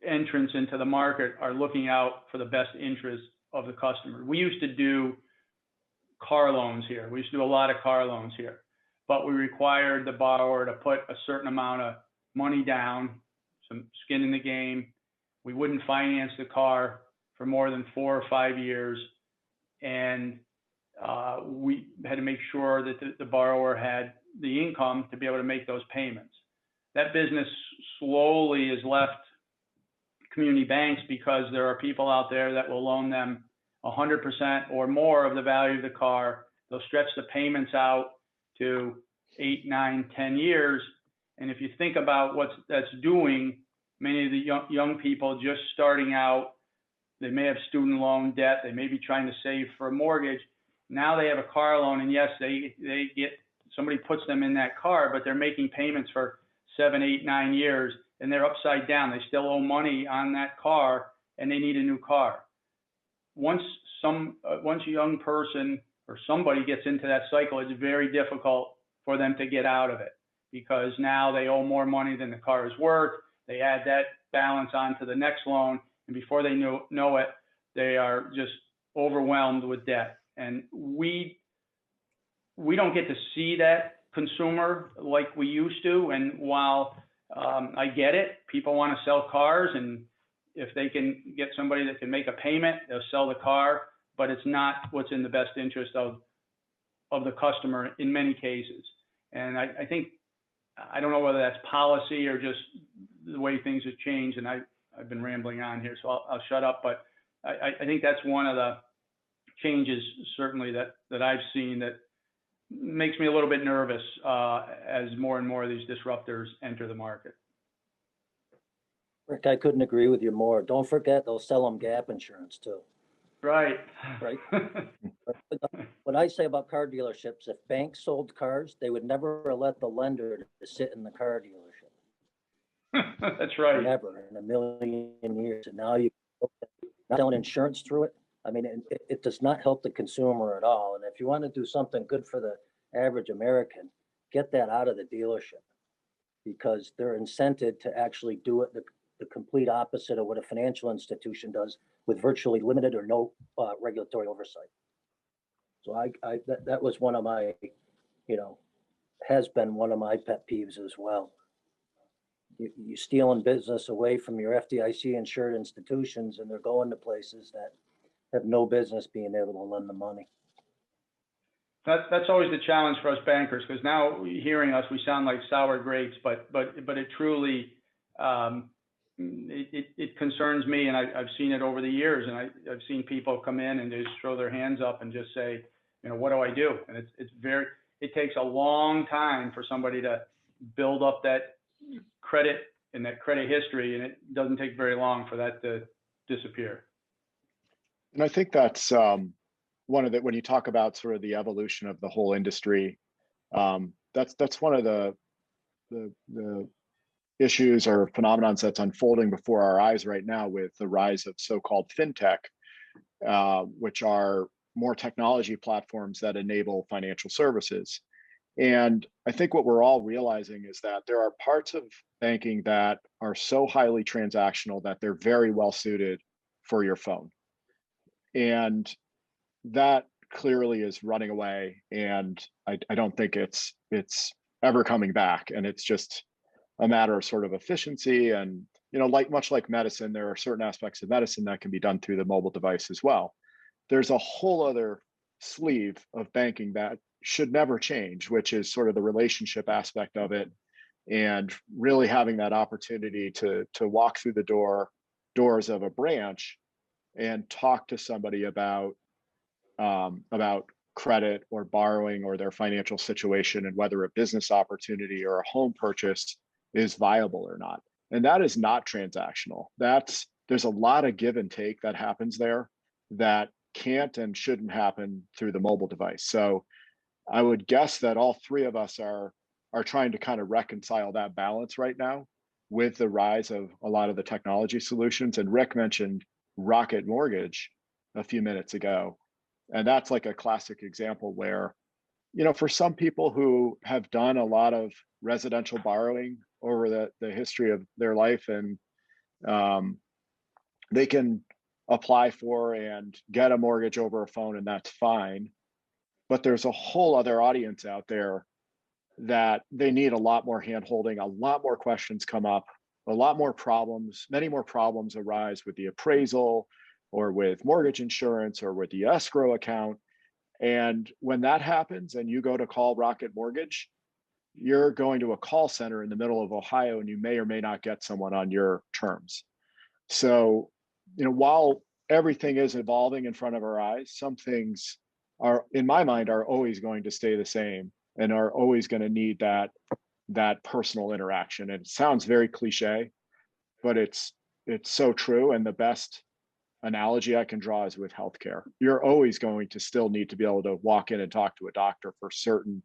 S3: entrants into the market are looking out for the best interest of the customer. We used to do car loans here. We used to do a lot of car loans here, but we required the borrower to put a certain amount of money down, some skin in the game. We wouldn't finance the car for more than 4 or 5 years. And we had to make sure that the borrower had the income to be able to make those payments. That business slowly has left community banks because there are people out there that will loan them 100% or more of the value of the car. They'll stretch the payments out to 8, 9, 10 years. And if you think about what that's doing, many of the young people just starting out, they may have student loan debt. They may be trying to save for a mortgage. Now they have a car loan, and yes, they get, somebody puts them in that car, but they're making payments for 7, 8, 9 years, and they're upside down. They still owe money on that car, and they need a new car. Once a young person or somebody gets into that cycle, it's very difficult for them to get out of it, because now they owe more money than the car is worth. They add that balance onto the next loan, and before they know it, they are just overwhelmed with debt. And we don't get to see that consumer like we used to. And while I get it, people want to sell cars, and if they can get somebody that can make a payment, they'll sell the car, but it's not what's in the best interest of the customer in many cases. And I think, I don't know whether that's policy or just the way things have changed, and I've been rambling on here, so I'll shut up. But I think that's one of the changes, certainly, that I've seen that makes me a little bit nervous as more and more of these disruptors enter the market.
S2: Rick, I couldn't agree with you more. Don't forget, they'll sell them gap insurance too.
S3: Right.
S2: Right. What I say about car dealerships, if banks sold cars, they would never let the lender to sit in the car dealership.
S3: That's right.
S2: Never in a million years. And now you not selling insurance through it. I mean, it does not help the consumer at all. And if you want to do something good for the average American, get that out of the dealership, because they're incented to actually do it the complete opposite of what a financial institution does, with virtually limited or no regulatory oversight. So that was one of my, has been one of my pet peeves as well. You stealing business away from your FDIC insured institutions, and they're going to places that have no business being able to lend the money.
S3: That's always the challenge for us bankers, because now hearing us, we sound like sour grapes, but it truly, it concerns me, and I've seen it over the years, and I've seen people come in and just throw their hands up and just say, you know, what do I do? And it takes a long time for somebody to build up that credit and that credit history, and it doesn't take very long for that to disappear.
S4: And I think that's one of the, when you talk about sort of the evolution of the whole industry, that's one of the issues or phenomenons that's unfolding before our eyes right now with the rise of so-called fintech, which are more technology platforms that enable financial services. And I think what we're all realizing is that there are parts of banking that are so highly transactional that they're very well suited for your phone. And that clearly is running away. And I don't think it's ever coming back. And it's just a matter of sort of efficiency. And, you know, much like medicine, there are certain aspects of medicine that can be done through the mobile device as well. There's a whole other sleeve of banking that should never change, which is sort of the relationship aspect of it, and really having that opportunity to walk through the doors of a branch and talk to somebody about credit or borrowing or their financial situation, and whether a business opportunity or a home purchase is viable or not. And that is not transactional. There's a lot of give and take that happens there that can't and shouldn't happen through the mobile device. So I would guess that all three of us are trying to kind of reconcile that balance right now with the rise of a lot of the technology solutions. And Rick mentioned Rocket Mortgage a few minutes ago. And that's like a classic example where, you know, for some people who have done a lot of residential borrowing over the history of their life, and they can apply for and get a mortgage over a phone, and that's fine. But there's a whole other audience out there that they need a lot more hand-holding, a lot more questions come up, a lot more problems, many more problems arise with the appraisal or with mortgage insurance or with the escrow account. And when that happens and you go to call Rocket Mortgage, you're going to a call center in the middle of Ohio, and you may or may not get someone on your terms. So, you know, while everything is evolving in front of our eyes, some things are, in my mind, are always going to stay the same and are always going to need that personal interaction. And it sounds very cliche, but it's so true. And the best analogy I can draw is with healthcare. You're always going to still need to be able to walk in and talk to a doctor for certain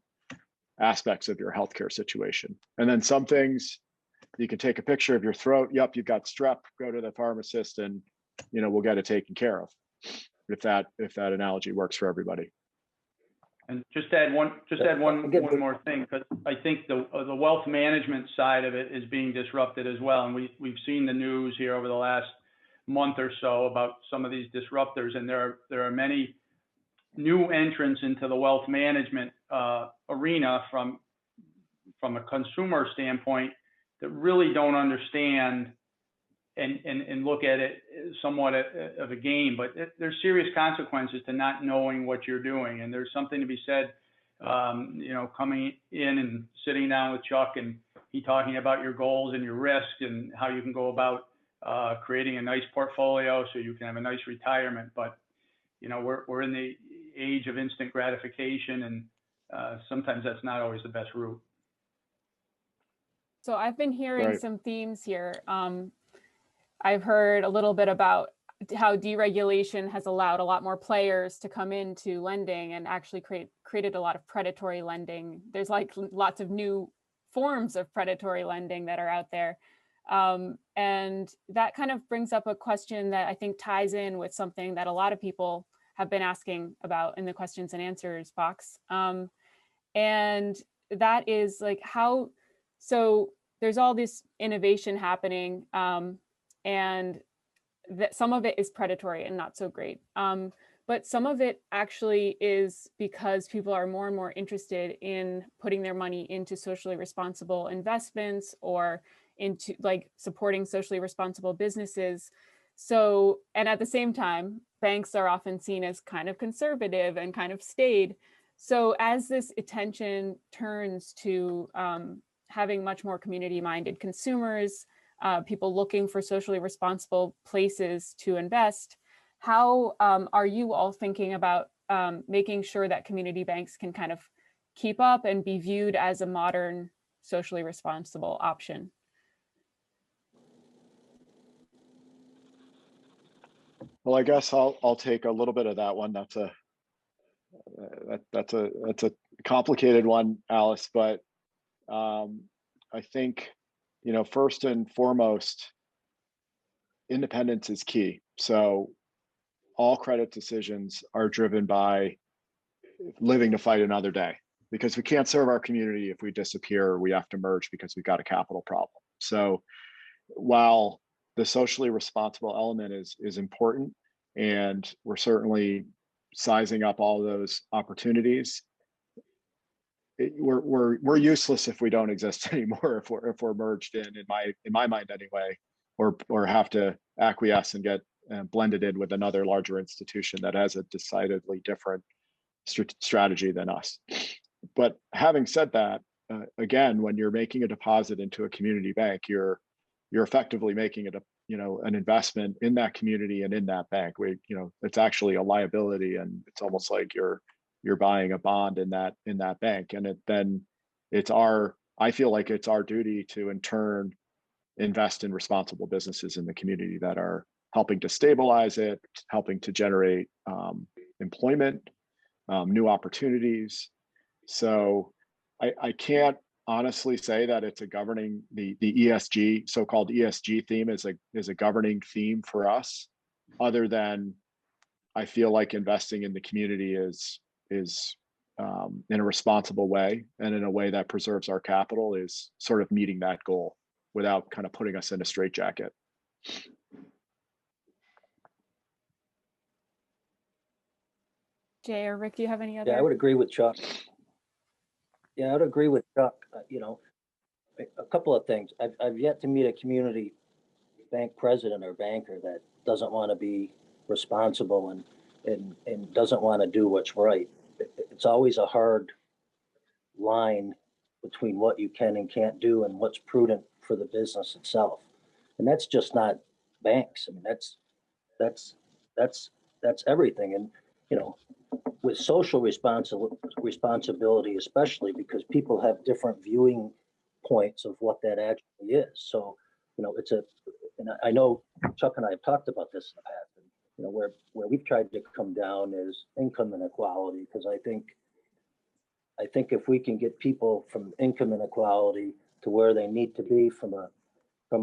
S4: aspects of your healthcare situation. And then some things, you can take a picture of your throat. Yep, you've got strep. Go to the pharmacist, and you know, we'll get it taken care of. If that analogy works for everybody.
S3: And just add one more thing, because I think the wealth management side of it is being disrupted as well. And we've seen the news here over the last month or so about some of these disruptors, and there are many new entrants into the wealth management arena from a consumer standpoint that really don't understand and look at it somewhat of a game, but there's serious consequences to not knowing what you're doing. And there's something to be said, you know, coming in and sitting down with Chuck and he talking about your goals and your risks and how you can go about creating a nice portfolio so you can have a nice retirement. But, you know, we're in the age of instant gratification, and sometimes that's not always the best route.
S1: So I've been hearing
S4: Right.
S1: some themes here. I've heard a little bit about how deregulation has allowed a lot more players to come into lending and actually created a lot of predatory lending. There's like lots of new forms of predatory lending that are out there. And that kind of brings up a question that I think ties in with something that a lot of people have been asking about in the questions and answers box. And that is like so there's all this innovation happening, and that some of it is predatory and not so great. But some of it actually is because people are more and more interested in putting their money into socially responsible investments or into like supporting socially responsible businesses. So, and at the same time, banks are often seen as kind of conservative and kind of staid. So as this attention turns to having much more community-minded consumers, people looking for socially responsible places to invest, how are you all thinking about making sure that community banks can kind of keep up and be viewed as a modern, socially responsible option?
S4: Well, I guess I'll take a little bit of that one. That's a complicated one, Alice, but I think, first and foremost, independence is key. So all credit decisions are driven by living to fight another day, because we can't serve our community if we disappear, or we have to merge because we've got a capital problem. So while the socially responsible element is important, and we're certainly sizing up all those opportunities, we're useless if we don't exist anymore, if we're merged in my mind anyway, or have to acquiesce and get blended in with another larger institution that has a decidedly different strategy than us. But having said that, again, when you're making a deposit into a community bank, you're effectively making it an investment in that community and in that bank. It's actually a liability, and it's almost like you're buying a bond in that bank. And I feel like it's our duty to in turn invest in responsible businesses in the community that are helping to stabilize it, helping to generate employment, new opportunities. So I can't honestly say that it's a governing the ESG, so-called ESG theme is a governing theme for us, other than I feel like investing in the community is in a responsible way, and in a way that preserves our capital, is sort of meeting that goal without kind of putting us in a straitjacket.
S1: Jay or Rick, do you have any other?
S2: Yeah, I would agree with Chuck. A couple of things. I've yet to meet a community bank president or banker that doesn't want to be responsible and doesn't want to do what's right. It's always a hard line between what you can and can't do and what's prudent for the business itself. And that's just not banks. I mean, that's everything. And with social responsibility, especially because people have different viewing points of what that actually is. So, and I know Chuck and I have talked about this in the past, and, where we've tried to come down is income inequality, because I think if we can get people from income inequality to where they need to be from a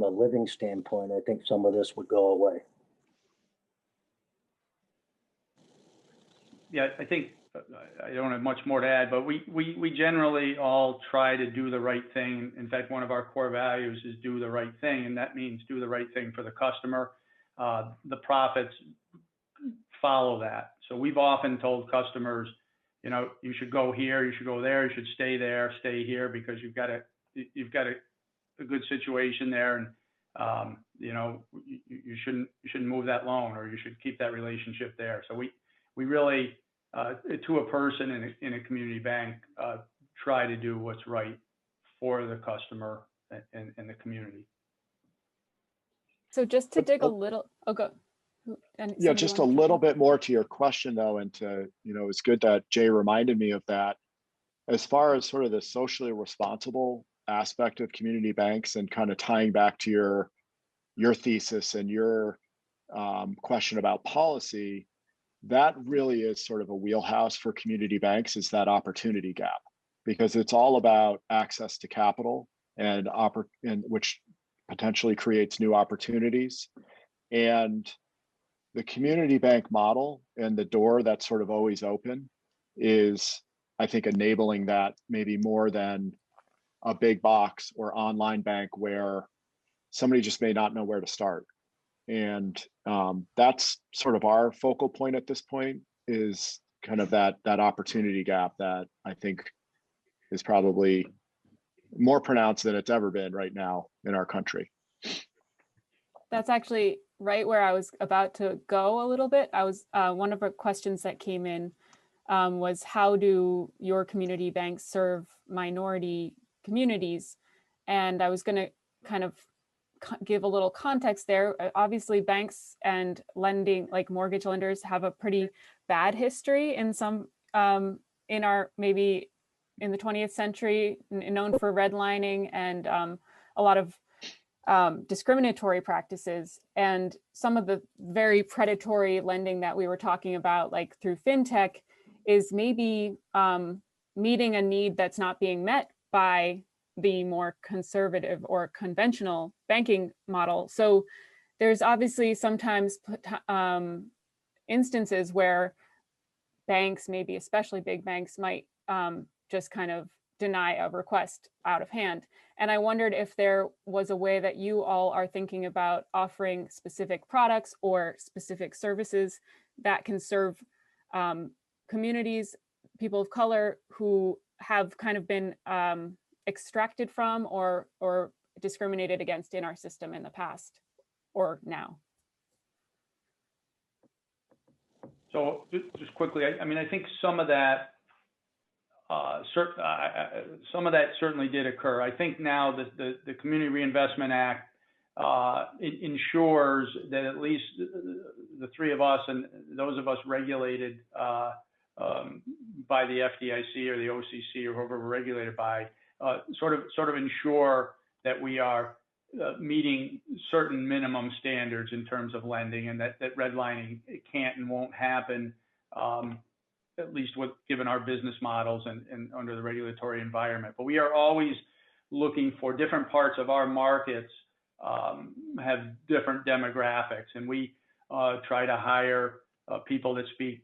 S2: living standpoint, I think some of this would go away.
S3: Yeah, I think I don't have much more to add, but we generally all try to do the right thing. In fact, one of our core values is do the right thing, and that means do the right thing for the customer. The profits follow that. So we've often told customers, you should go here, you should go there, you should stay there, stay here, because you've got a good situation there, and you shouldn't move that loan, or you should keep that relationship there. So we really, to a person in a community bank, try to do what's right for the customer and the community.
S1: So just to dig a little, go.
S4: Yeah, just a little bit more to your question though, and it's good that Jay reminded me of that. As far as sort of the socially responsible aspect of community banks, and kind of tying back to your thesis and your question about policy, that really is sort of a wheelhouse for community banks, is that opportunity gap, because it's all about access to capital and which potentially creates new opportunities. And the community bank model, and the door that's sort of always open, is, I think, enabling that maybe more than a big box or online bank where somebody just may not know where to start. And that's sort of our focal point at this point, is kind of that opportunity gap that I think is probably more pronounced than it's ever been right now in our country.
S1: That's actually right where I was about to go a little bit. I was one of the questions that came in was how do your community banks serve minority communities? And I was going to kind of give a little context there. Obviously, banks and lending, like mortgage lenders, have a pretty bad history in some in our maybe in the 20th century, known for redlining and a lot of discriminatory practices. And some of the very predatory lending that we were talking about, like through fintech, is maybe meeting a need that's not being met by the more conservative or conventional banking model. So there's obviously sometimes instances where banks, maybe especially big banks, might just kind of deny a request out of hand. And I wondered if there was a way that you all are thinking about offering specific products or specific services that can serve communities, people of color who have kind of been extracted from or discriminated against in our system in the past or now.
S3: So just quickly, I mean, I think some of that certainly did occur. I think now that the Community Reinvestment Act it ensures that at least the three of us and those of us regulated by the FDIC or the OCC or whoever we're regulated by, sort of ensure that we are meeting certain minimum standards in terms of lending, and that redlining can't and won't happen, at least given our business models and under the regulatory environment. But we are always looking for different parts of our markets have different demographics, and we try to hire people that speak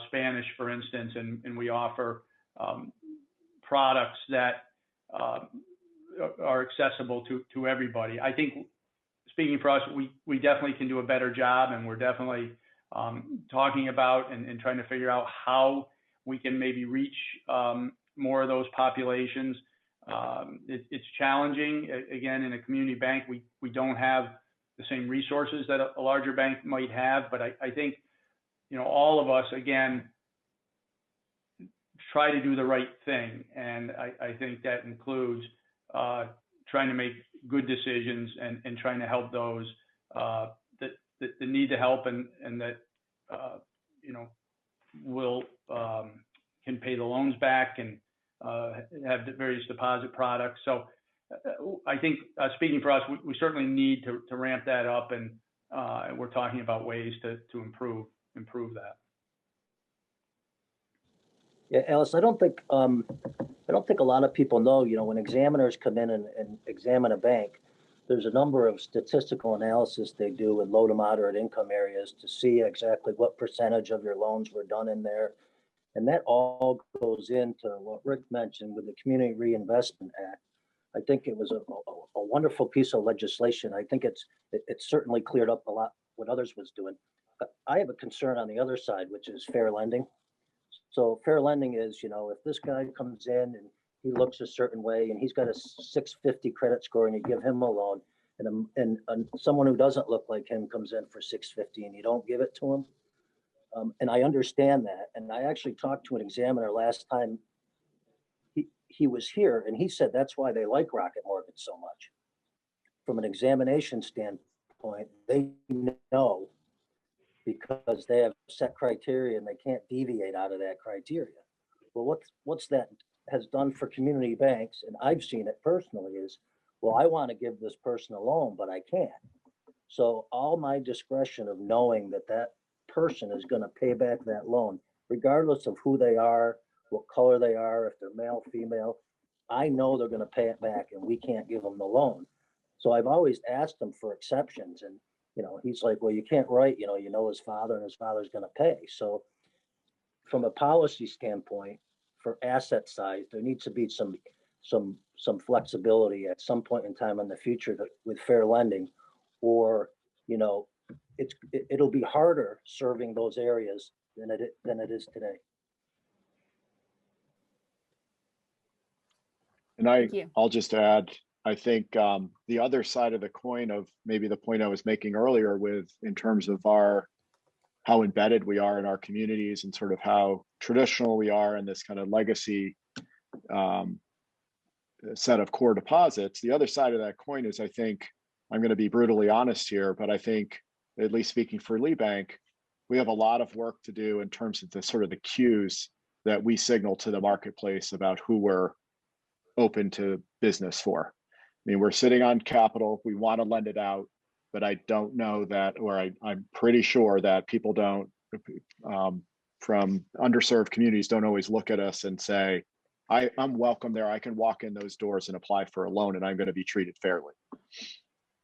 S3: Spanish, for instance, and we offer products that are accessible to everybody. I think, speaking for us, we definitely can do a better job, and we're definitely talking about and trying to figure out how we can maybe reach more of those populations. It's challenging. Again, in a community bank, we don't have the same resources that a larger bank might have, but I think, you know, all of us, again, try to do the right thing. And I think that includes trying to make good decisions and trying to help those that need the help and that, you know, will can pay the loans back and have the various deposit products. So I think, speaking for us, we certainly need to ramp that up, and we're talking about ways to improve that.
S2: Yeah, Alice, I don't think a lot of people know, you know, when examiners come in and examine a bank, there's a number of statistical analysis they do in low to moderate income areas to see exactly what percentage of your loans were done in there. And that all goes into what Rick mentioned with the Community Reinvestment Act. I think it was a wonderful piece of legislation. I think it certainly cleared up a lot what others was doing. But I have a concern on the other side, which is fair lending. So fair lending is, you know, if this guy comes in and he looks a certain way and he's got a 650 credit score and you give him a loan, and someone who doesn't look like him comes in for 650 and you don't give it to him. And I understand that. And I actually talked to an examiner last time he was here, and he said that's why they like Rocket Mortgage so much. From an examination standpoint, they know because they have set criteria and they can't deviate out of that criteria. Well, what's that has done for community banks, and I've seen it personally, is, well, I want to give this person a loan, but I can't. So all my discretion of knowing that that person is going to pay back that loan, regardless of who they are, what color they are, if they're male, female, I know they're going to pay it back, and we can't give them the loan. So I've always asked them for exceptions, and you know, he's like, well, you can't write, you know his father and his father's going to pay. So from a policy standpoint, for asset size, there needs to be some flexibility at some point in time in the future with fair lending, or, you know, it'll be harder serving those areas than it is today.
S4: And I'll just add, I think the other side of the coin of maybe the point I was making earlier with in terms of how embedded we are in our communities and sort of how traditional we are in this kind of legacy set of core deposits. The other side of that coin is, I think, I'm going to be brutally honest here, but I think, at least speaking for Lee Bank, we have a lot of work to do in terms of the sort of the cues that we signal to the marketplace about who we're open to business for. I mean, we're sitting on capital, we want to lend it out, but I don't know that, or I'm pretty sure that people don't, from underserved communities, don't always look at us and say, I'm welcome there. I can walk in those doors and apply for a loan and I'm going to be treated fairly.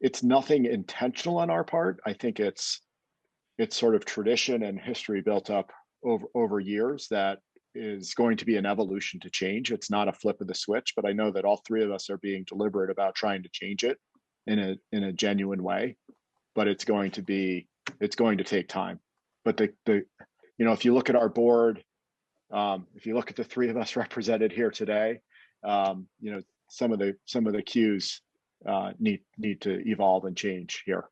S4: It's nothing intentional on our part. I think it's sort of tradition and history built up over years that is going to be an evolution to change. It's not a flip of the switch, but I know that all three of us are being deliberate about trying to change it in a genuine way. But it's going to take time. But if you look at our board, if you look at the three of us represented here today, some of the cues need to evolve and change here.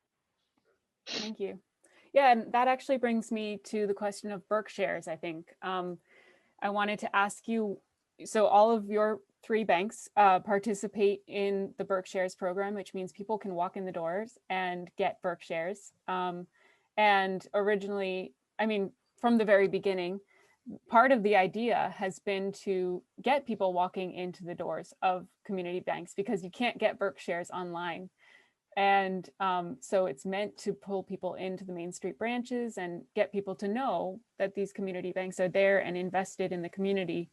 S1: Thank you. Yeah, and that actually brings me to the question of BerkShares, I think. I wanted to ask you, so all of your three banks participate in the BerkShares program, which means people can walk in the doors and get BerkShares. And originally, I mean, from the very beginning, part of the idea has been to get people walking into the doors of community banks because you can't get BerkShares online. And so it's meant to pull people into the Main Street branches and get people to know that these community banks are there and invested in the community.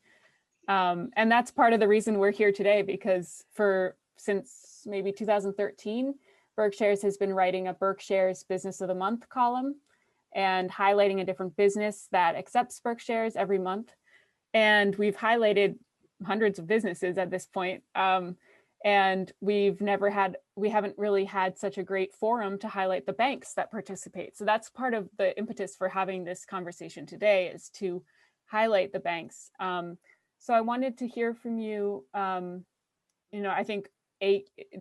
S1: And that's part of the reason we're here today, because since maybe 2013, BerkShares has been writing a BerkShares Business of the Month column and highlighting a different business that accepts BerkShares every month. And we've highlighted hundreds of businesses at this point. And we haven't really had such a great forum to highlight the banks that participate. So that's part of the impetus for having this conversation today, is to highlight the banks. So I wanted to hear from you, I think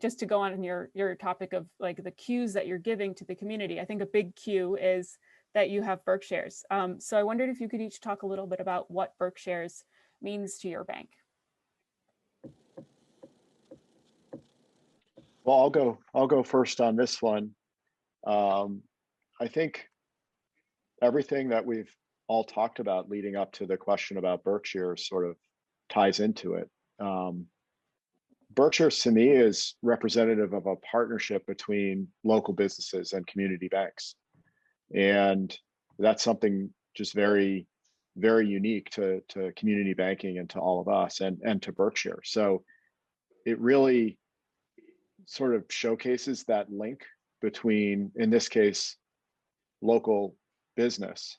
S1: just to go on your topic of like the cues that you're giving to the community, I think a big cue is that you have BerkShares. So I wondered if you could each talk a little bit about what BerkShares means to your bank.
S4: Well, I'll go first on this one. I think everything that we've all talked about leading up to the question about Berkshire sort of ties into it. Berkshire to me is representative of a partnership between local businesses and community banks. And that's something just very, very unique to community banking and to all of us and to Berkshire. So it really sort of showcases that link between, in this case, local business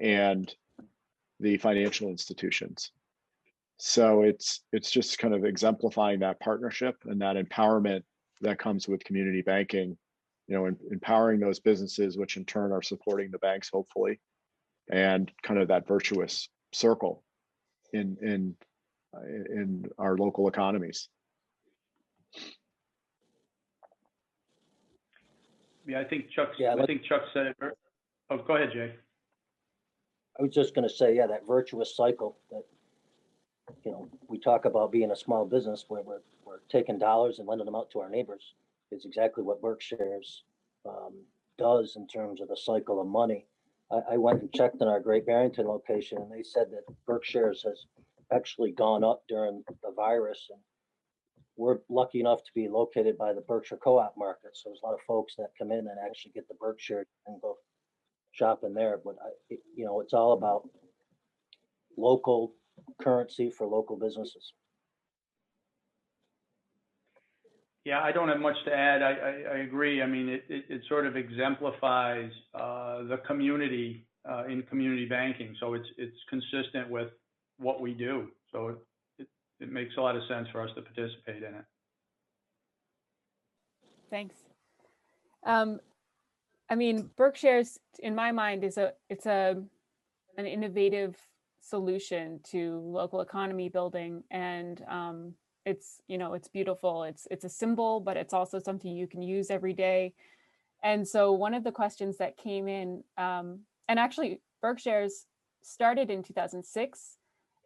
S4: and the financial institutions. So it's just kind of exemplifying that partnership and that empowerment that comes with community banking, empowering those businesses, which in turn are supporting the banks, hopefully, and kind of that virtuous circle in our local economies.
S3: Yeah, I think Chuck said it. Oh, go ahead, Jay.
S2: I was just going to say, that virtuous cycle that, we talk about being a small business where we're taking dollars and lending them out to our neighbors is exactly what BerkShares does in terms of the cycle of money. I went and checked in our Great Barrington location, and they said that BerkShares has actually gone up during the virus. And we're lucky enough to be located by the Berkshire Co-op market. So there's a lot of folks that come in and actually get the Berkshire and go shopping there. But, it's all about local currency for local businesses.
S3: Yeah, I don't have much to add. I agree. I mean, it sort of exemplifies the community in community banking. So it's consistent with what we do. So it makes a lot of sense for us to participate in it.
S1: Thanks. I mean, BerkShares, in my mind, it's an innovative solution to local economy building and it's, you know, it's beautiful. It's a symbol, but it's also something you can use every day. And so one of the questions that came in, and actually BerkShares started in 2006,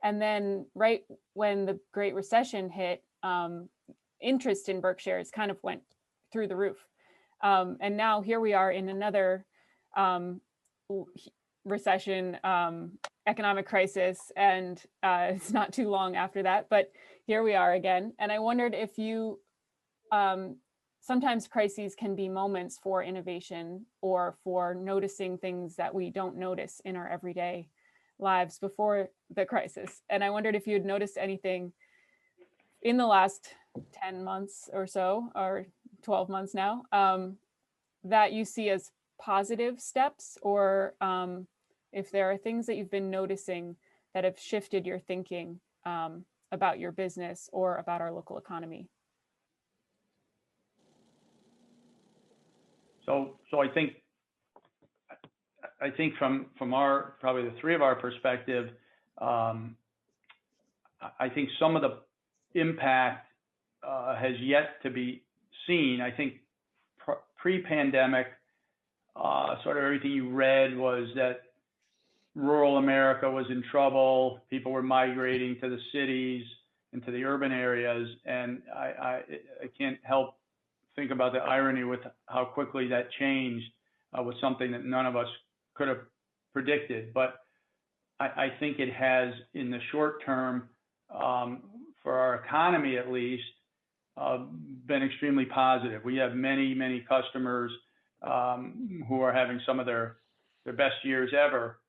S1: and then right when the Great Recession hit, interest in BerkShares kind of went through the roof. And now here we are in another recession, economic crisis, and it's not too long after that, but here we are again. And I wondered if you, sometimes crises can be moments for innovation or for noticing things that we don't notice in our everyday lives before the crisis. And I wondered if you had noticed anything in the last 10 months or so, or 12 months now, that you see as positive steps, or if there are things that you've been noticing that have shifted your thinking about your business or about our local economy.
S3: So I think from our, probably the three of our perspective, I think some of the impact has yet to be seen. I think pre-pandemic, sort of everything you read was that rural America was in trouble. People were migrating to the cities and to the urban areas. And I can't help think about the irony with how quickly that changed, was something that none of us could have predicted. But I think it has, in the short term, for our economy at least, been extremely positive. We have many customers who are having some of their best years ever.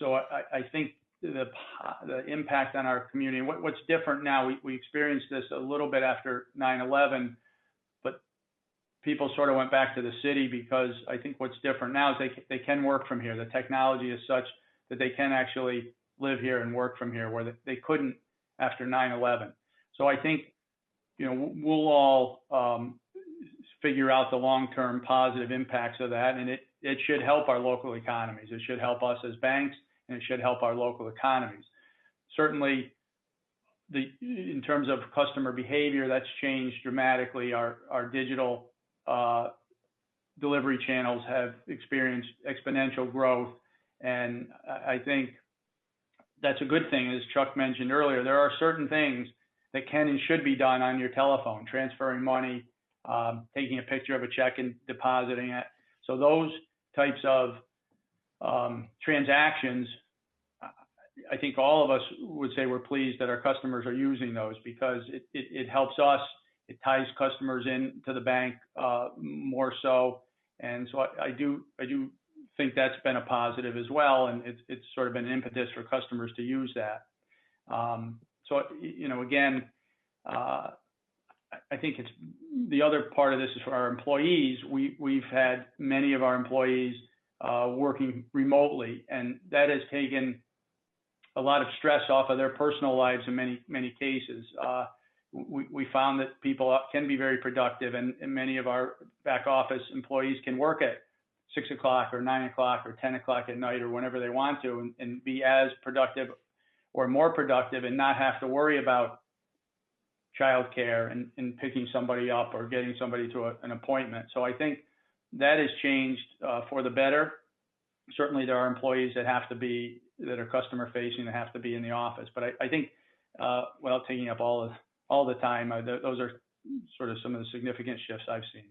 S3: So I think the impact on our community, what's different now, we experienced this a little bit after 9/11, but people sort of went back to the city because I think what's different now is they can work from here. The technology is such that they can actually live here and work from here, where they couldn't after 9/11. So I think, you know, we'll all figure out the long-term positive impacts of that, and it should help our local economies. It should help us as banks, and it should help our local economies. Certainly, in terms of customer behavior, that's changed dramatically. Our digital delivery channels have experienced exponential growth, and I think that's a good thing. As Chuck mentioned earlier, there are certain things that can and should be done on your telephone, transferring money, taking a picture of a check and depositing it. So those types of transactions, I think all of us would say we're pleased that our customers are using those, because it helps us. It ties customers in to the bank more so. And so I do think that's been a positive as well. And it's sort of been an impetus for customers to use that. So, you know, again, I think it's the other part of this is for our employees. We've had many of our employees working remotely, and that has taken a lot of stress off of their personal lives in many cases. We found that people can be very productive, and many of our back office employees can work at 6 o'clock or 9 o'clock or 10 o'clock at night or whenever they want to, and be as productive or more productive, and not have to worry about childcare and picking somebody up or getting somebody to an appointment. So I think that has changed for the better. Certainly there are employees that are customer facing, that have to be in the office. But I think, without taking up all the time, those are sort of some of the significant shifts I've seen.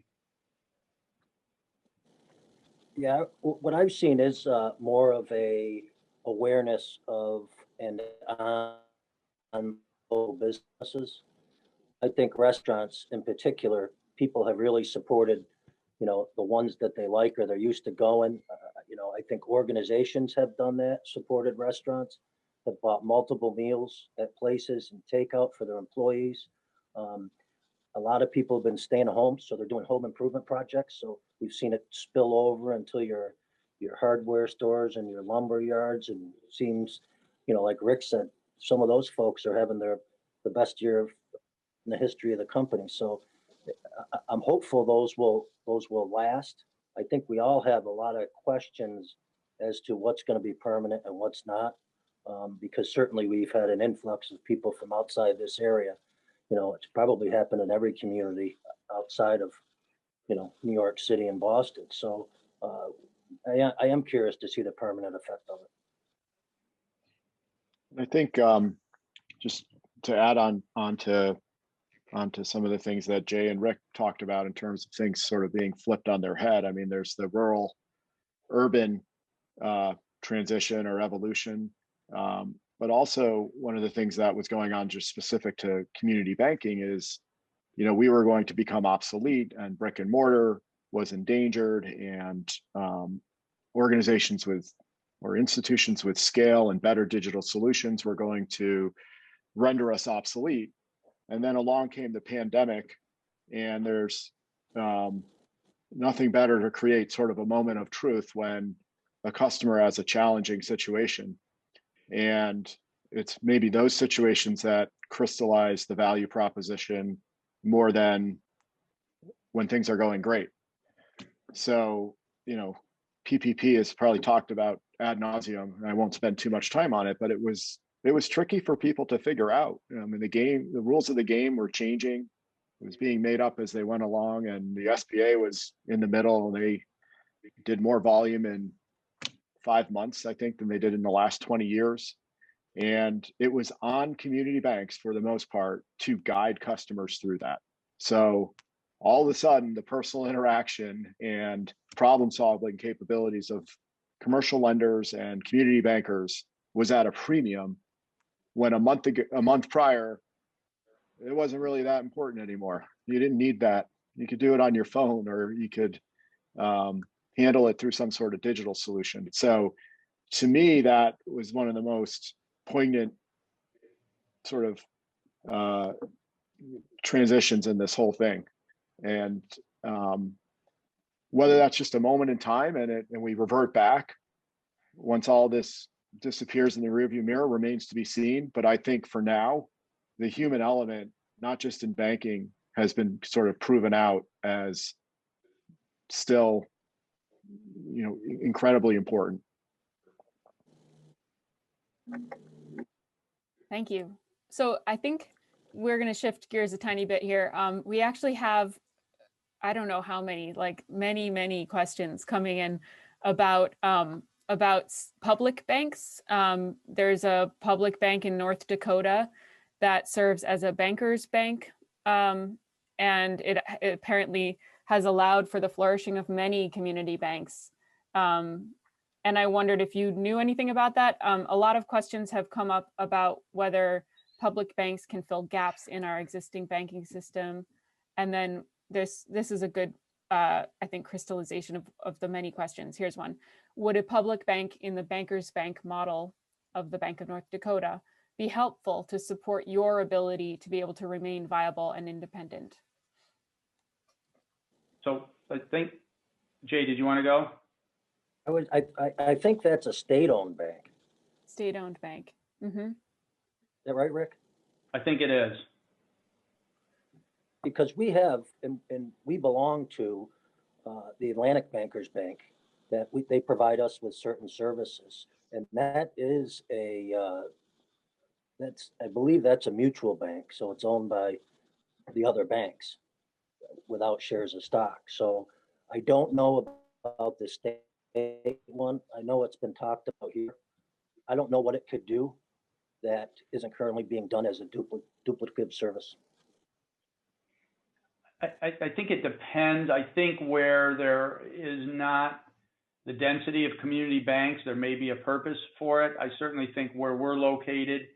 S2: Yeah, what I've seen is more of a awareness of and on local businesses. I think restaurants in particular, people have really supported, you know, the ones that they like or they're used to going. You know, I think organizations have done that, supported restaurants, have bought multiple meals at places and takeout for their employees. A lot of people have been staying at home, so they're doing home improvement projects. So we've seen it spill over into your hardware stores and your lumber yards. And it seems, you know, like Rick said, some of those folks are having the best year in the history of the company. So I'm hopeful those will last. I think we all have a lot of questions as to what's going to be permanent and what's not, because certainly we've had an influx of people from outside this area. It's probably happened in every community outside of, New York City and Boston. So I am curious to see the permanent effect of it.
S4: I think just to add onto some of the things that Jay and Rick talked about in terms of things sort of being flipped on their head. I mean, there's the rural urban transition or evolution. But also one of the things that was going on just specific to community banking is, we were going to become obsolete and brick and mortar was endangered, and organizations or institutions with scale and better digital solutions were going to render us obsolete. And then along came the pandemic, and there's nothing better to create sort of a moment of truth when a customer has a challenging situation. And it's maybe those situations that crystallize the value proposition more than when things are going great. So, PPP is probably talked about ad nauseum, and I won't spend too much time on it, but it was tricky for people to figure out. I mean, the rules of the game were changing. It was being made up as they went along, and the SBA was in the middle, and they did more volume in 5 months, I think, than they did in the last 20 years. And it was on community banks for the most part to guide customers through that. So all of a sudden, the personal interaction and problem solving capabilities of commercial lenders and community bankers was at a premium, when a month prior, it wasn't really that important anymore. You didn't need that. You could do it on your phone, or you could handle it through some sort of digital solution. So to me, that was one of the most poignant sort of transitions in this whole thing. And whether that's just a moment in time and we revert back once all this disappears in the rearview mirror remains to be seen. But I think for now, the human element, not just in banking, has been sort of proven out as still, incredibly important.
S1: Thank you. So I think we're going to shift gears a tiny bit here. We actually have, I don't know how many, like many questions coming in about public banks. There's a public bank in North Dakota that serves as a banker's bank, and it apparently has allowed for the flourishing of many community banks. And I wondered if you knew anything about that. A lot of questions have come up about whether public banks can fill gaps in our existing banking system. And then this is a good, I think, crystallization of the many questions. Here's one. Would a public bank in the banker's bank model of the Bank of North Dakota be helpful to support your ability to be able to remain viable and independent?
S3: So I think, Jay, did you want to go?
S2: I think that's a state-owned bank.
S1: State-owned bank. Mm-hmm.
S2: Is that right, Rick?
S3: I think it is.
S2: Because we have, and we belong to the Atlantic Bankers Bank, that they provide us with certain services, and that is I believe that's a mutual bank, so it's owned by the other banks without shares of stock. So I don't know about the state one. I know it's been talked about here. I don't know what it could do that isn't currently being done as a duplicative service.
S3: I think it depends. I think where there is not the density of community banks, there may be a purpose for it. I certainly think where we're located,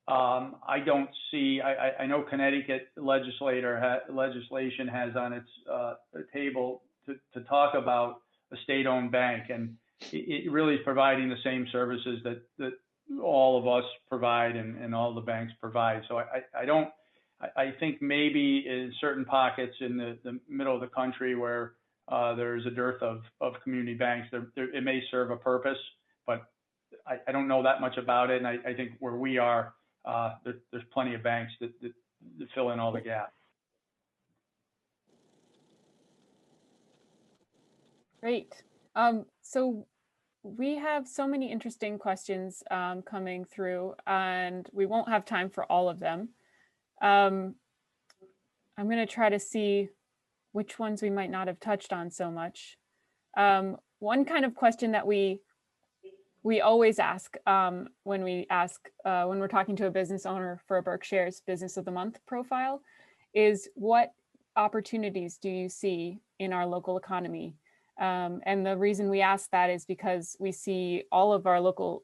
S3: I don't see, I know Connecticut legislation has on its table to talk about a state-owned bank, and it really is providing the same services that all of us provide and all the banks provide. So I think maybe in certain pockets in the middle of the country where there's a dearth of community banks, it may serve a purpose, but I don't know that much about it. And I think where we are, there's plenty of banks that fill in all the gaps.
S1: Great. So we have so many interesting questions coming through, and we won't have time for all of them. I'm going to try to see which ones we might not have touched on so much. One kind of question that we always ask when we're talking to a business owner for a BerkShares Business of the Month profile is, what opportunities do you see in our local economy? And the reason we ask that is because we see all of our local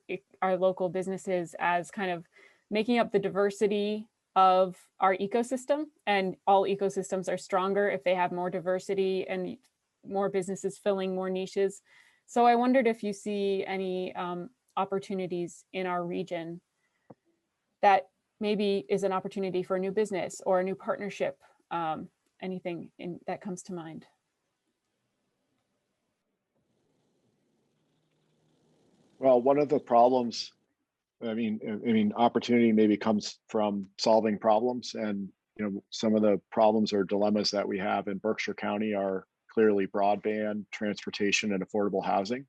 S1: businesses as kind of making up the diversity of our ecosystem, and all ecosystems are stronger if they have more diversity and more businesses filling more niches. So I wondered if you see any opportunities in our region that maybe is an opportunity for a new business or a new partnership, anything that comes to mind.
S4: Well, one of the problems, I mean, opportunity maybe comes from solving problems, and some of the problems or dilemmas that we have in Berkshire County are clearly broadband, transportation, and affordable housing.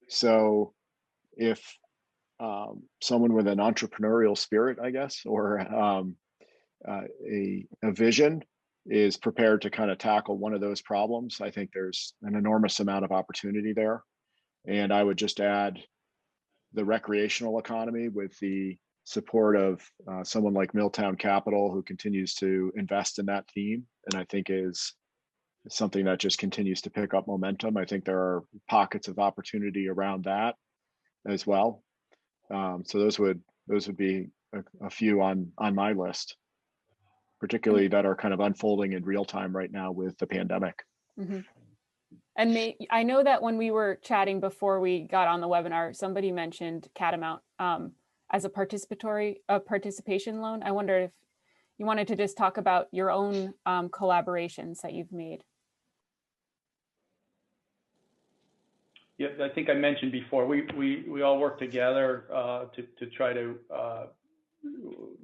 S4: So, if someone with an entrepreneurial spirit, I guess, or a vision is prepared to kind of tackle one of those problems, I think there's an enormous amount of opportunity there. And I would just add the recreational economy with the support of someone like Milltown Capital, who continues to invest in that theme, and I think is something that just continues to pick up momentum. I think there are pockets of opportunity around that as well. So those would be a few on my list, particularly that are kind of unfolding in real time right now with the pandemic.
S1: Mm-hmm. And I know that when we were chatting before we got on the webinar, somebody mentioned Catamount as a participation loan. I wonder if you wanted to just talk about your own collaborations that you've made.
S3: Yeah, I think I mentioned before, we all work together to try to,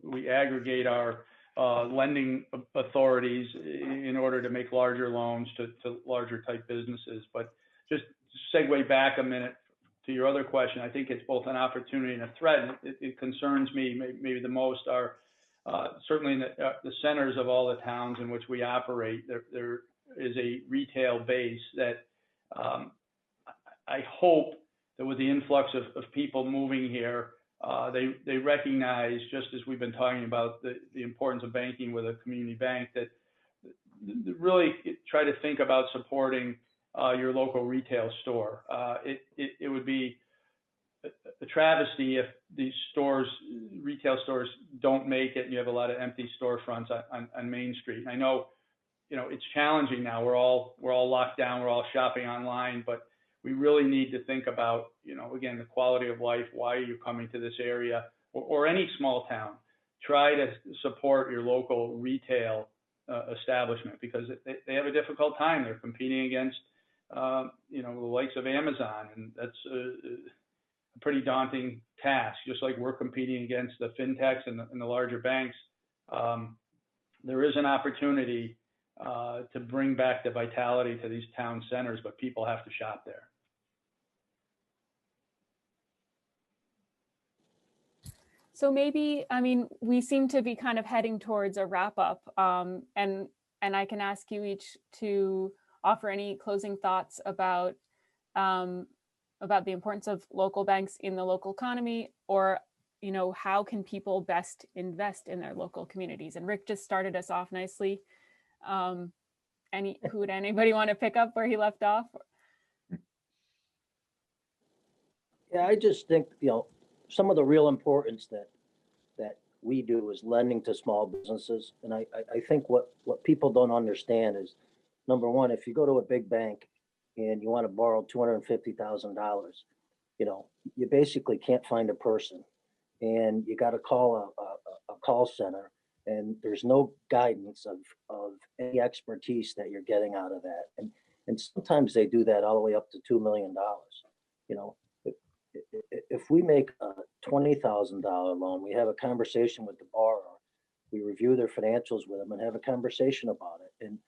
S3: we aggregate our lending authorities in order to make larger loans to larger type businesses. But just to segue back a minute to your other question, I think it's both an opportunity and a threat. It concerns me maybe the most are certainly in the centers of all the towns in which we operate, there is a retail base that I hope that with the influx of people moving here, they recognize, just as we've been talking about the importance of banking with a community bank, that really try to think about supporting your local retail store. It would be a travesty if these retail stores don't make it and you have a lot of empty storefronts on Main Street. And I know, it's challenging now. We're all locked down. We're all shopping online, but we really need to think about, again, the quality of life. Why are you coming to this area or any small town? Try to support your local retail establishment, because they have a difficult time. They're competing against, the likes of Amazon, and that's a pretty daunting task. Just like we're competing against the fintechs and the larger banks, there is an opportunity to bring back the vitality to these town centers, but people have to shop there.
S1: So maybe, we seem to be kind of heading towards a wrap up, and I can ask you each to offer any closing thoughts about the importance of local banks in the local economy, or how can people best invest in their local communities? And Rick just started us off nicely. Would anybody want to pick up where he left off?
S2: Yeah, I just think, some of the real importance that we do is lending to small businesses. And I think what people don't understand is, number one, if you go to a big bank and you want to borrow $250,000, you basically can't find a person, and you got to call a call center, and there's no guidance of any expertise that you're getting out of that. And sometimes they do that all the way up to $2 million. If we make a $20,000 loan, we have a conversation with the borrower, we review their financials with them and have a conversation about it. And,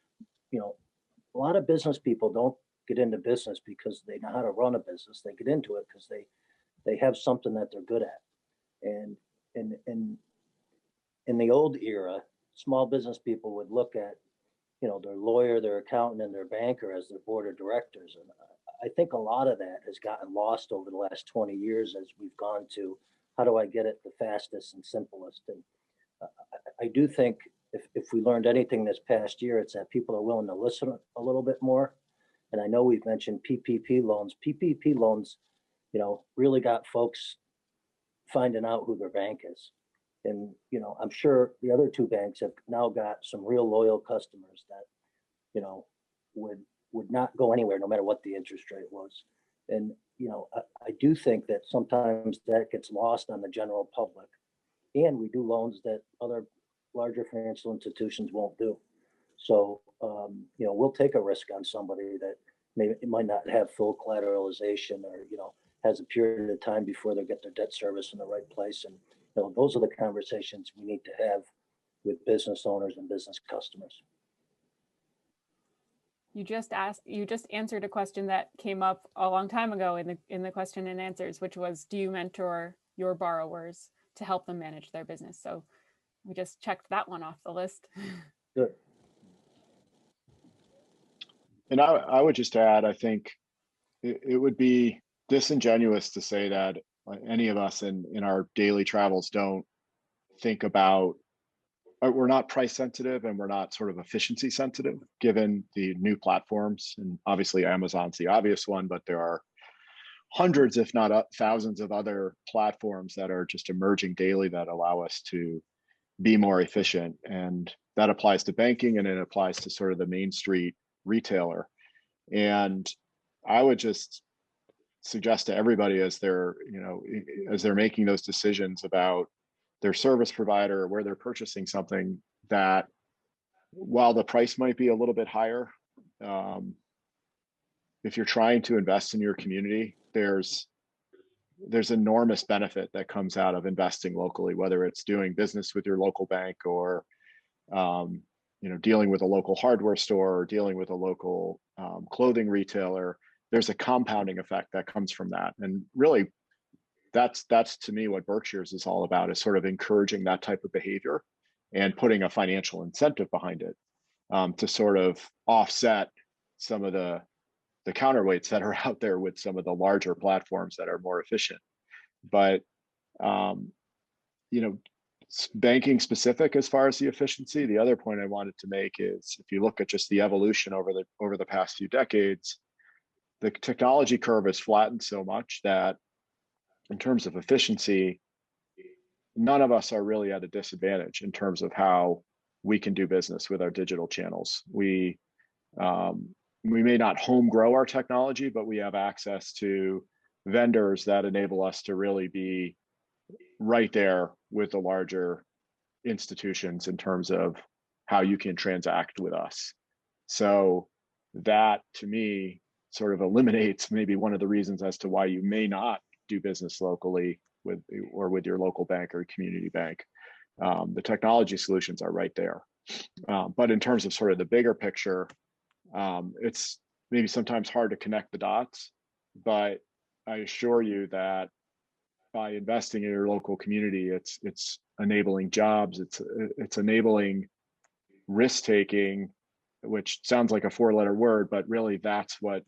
S2: a lot of business people don't get into business because they know how to run a business. They get into it because they have something that they're good at. And in the old era, small business people would look at, you know, their lawyer, their accountant, and their banker as their board of directors. And I think a lot of that has gotten lost over the last 20 years as we've gone to how do I get it the fastest and simplest. And I do think if we learned anything this past year, it's that people are willing to listen a little bit more. And I know we've mentioned PPP loans. PPP loans, you know, really got folks finding out who their bank is. And, you know, I'm sure the other two banks have now got some real loyal customers that, you know, would not go anywhere no matter what the interest rate was. And, you know, I do think that sometimes that gets lost on the general public. And we do loans that other larger financial institutions won't do. So, you know, we'll take a risk on somebody that it might not have full collateralization, or, you know, has a period of time before they get their debt service in the right place. And, you know, those are the conversations we need to have with business owners and business customers.
S1: You just answered a question that came up a long time ago in the question and answers, which was, do you mentor your borrowers to help them manage their business? So we just checked that one off the list.
S2: Good.
S4: And I would just add, I think it would be disingenuous to say that any of us in our daily travels don't think about, we're not price sensitive and we're not sort of efficiency sensitive given the new platforms. And obviously Amazon's the obvious one, but there are hundreds, if not thousands of other platforms that are just emerging daily that allow us to be more efficient. And that applies to banking, and it applies to sort of the Main Street retailer. And I would just suggest to everybody as they're making those decisions about their service provider or where they're purchasing something, that while the price might be a little bit higher, if you're trying to invest in your community, there's enormous benefit that comes out of investing locally, whether it's doing business with your local bank or dealing with a local hardware store or dealing with a local clothing retailer. There's a compounding effect that comes from that. And really, that's to me what Berkshires is all about, is sort of encouraging that type of behavior and putting a financial incentive behind it to sort of offset some of the counterweights that are out there with some of the larger platforms that are more efficient. But banking specific as far as the efficiency, the other point I wanted to make is, if you look at just the evolution over the past few decades, the technology curve has flattened so much that in terms of efficiency, none of us are really at a disadvantage in terms of how we can do business with our digital channels. We may not home grow our technology, but we have access to vendors that enable us to really be right there with the larger institutions in terms of how you can transact with us. So that, to me, sort of eliminates maybe one of the reasons as to why you may not do business locally with your local bank or community bank. The technology solutions are right there. But in terms of sort of the bigger picture, it's maybe sometimes hard to connect the dots, but I assure you that by investing in your local community, it's enabling jobs, it's enabling risk taking, which sounds like a four-letter word, but really that's what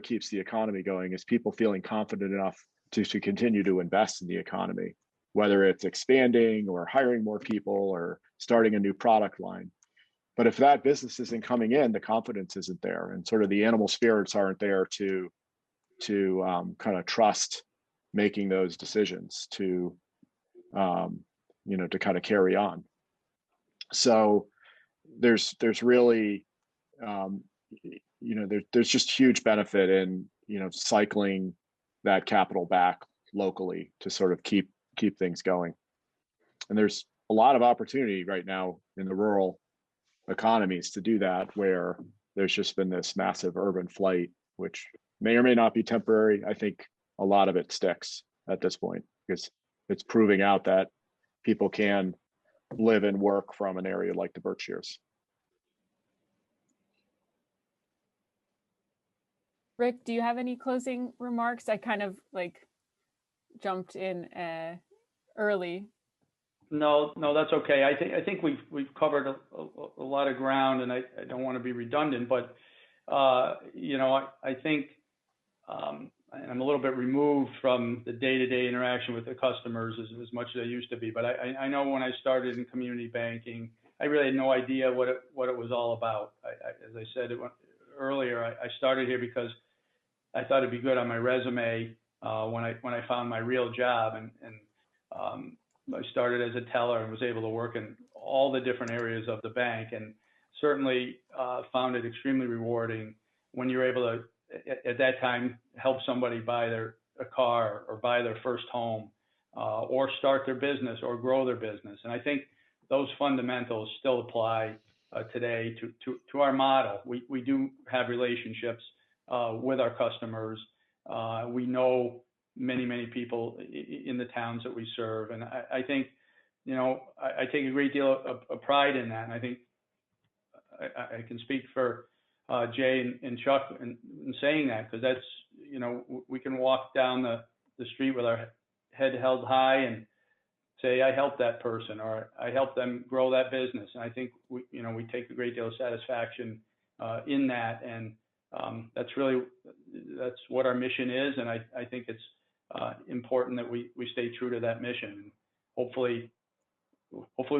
S4: keeps the economy going, is people feeling confident enough to continue to invest in the economy, whether it's expanding or hiring more people or starting a new product line. But if that business isn't coming in, the confidence isn't there, and sort of the animal spirits aren't there to kind of trust making those decisions to kind of carry on. So there's really there's just huge benefit in cycling that capital back locally to sort of keep things going. And there's a lot of opportunity right now in the rural economies to do that, where there's just been this massive urban flight, which may or may not be temporary. I think a lot of it sticks at this point, because it's proving out that people can live and work from an area like the Berkshires.
S1: Rick, do you have any closing remarks? I kind of jumped in early.
S3: No, that's okay. I think we've covered a lot of ground, and I don't want to be redundant, but you know, I think I'm a little bit removed from the day-to-day interaction with the customers as much as I used to be. But I know when I started in community banking, I really had no idea what it was all about. As I said earlier, I started here because I thought it'd be good on my resume when I found my real job, and I started as a teller and was able to work in all the different areas of the bank, and certainly found it extremely rewarding when you're able to, at that time, help somebody buy a car or buy their first home or start their business or grow their business. And I think those fundamentals still apply today to our model. We do have relationships with our customers. We know many people in the towns that we serve. And I think, you know, I take a great deal of pride in that. And I think I can speak for Jay and Chuck in saying that, because that's, you know, we can walk down the street with our head held high and say, I helped that person, or I helped them grow that business. And I think we take a great deal of satisfaction in that. And that's what our mission is. And I think it's important that we stay true to that mission. And hopefully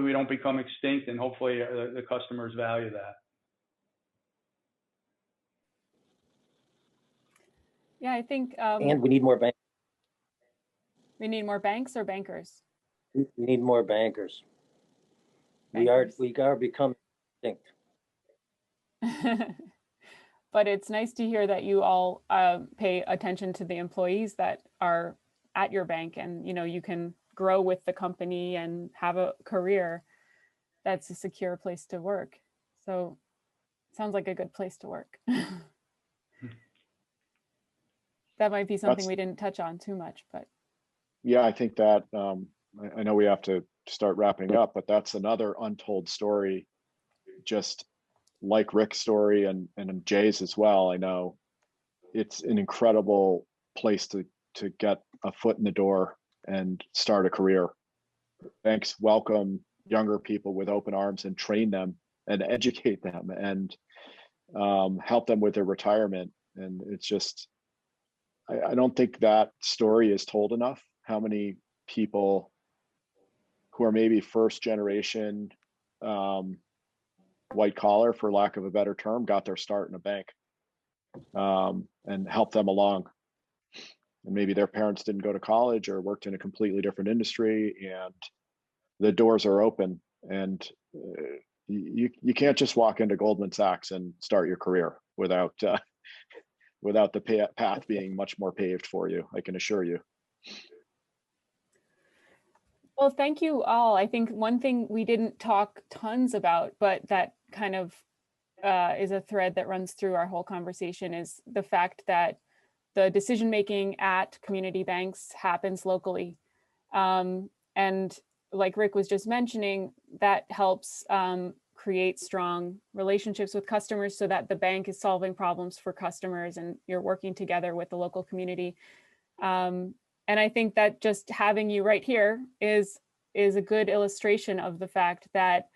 S3: we don't become extinct, and hopefully the customers value that.
S1: Yeah, I think.
S2: And we need more banks.
S1: We need more banks or bankers?
S2: We need more bankers. We are becoming extinct.
S1: But it's nice to hear that you all pay attention to the employees that are at your bank, and you know, you can grow with the company and have a career that's a secure place to work. So sounds like a good place to work. That might be something we didn't touch on too much, but
S4: yeah, I think that I know we have to start wrapping up, but that's another untold story, just like Rick's story and Jay's as well. I know it's an incredible place to get a foot in the door and start a career. Banks welcome younger people with open arms and train them and educate them and help them with their retirement. And it's just, I don't think that story is told enough. How many people who are maybe first generation white collar, for lack of a better term, got their start in a bank and helped them along. And maybe their parents didn't go to college or worked in a completely different industry, and the doors are open. And you can't just walk into Goldman Sachs and start your career without the path being much more paved for you, I can assure you.
S1: well, thank you all. I think one thing we didn't talk tons about, but that kind of is a thread that runs through our whole conversation, is the fact that the decision-making at community banks happens locally. And like Rick was just mentioning, that helps create strong relationships with customers so that the bank is solving problems for customers and you're working together with the local community. And I think that just having you right here is a good illustration of the fact that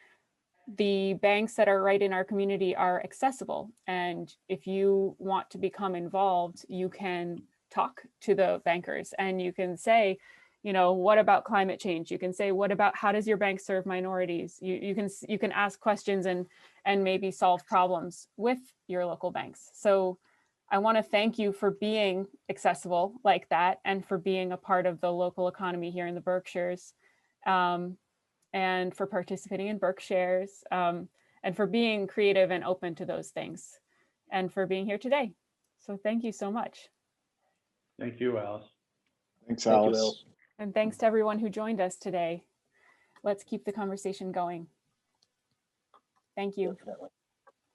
S1: the banks that are right in our community are accessible. And if you want to become involved, you can talk to the bankers and you can say, you know, what about climate change? You can say, what about how does your bank serve minorities? You can ask questions and maybe solve problems with your local banks. So I want to thank you for being accessible like that and for being a part of the local economy here in the Berkshires, and for participating in BerkShares, and for being creative and open to those things, and for being here today. So thank you so much.
S3: Thank you, Alice.
S4: Thanks, Alice.
S2: Thank you, Alice.
S1: And thanks to everyone who joined us today. Let's keep the conversation going. Thank you.
S2: Definitely.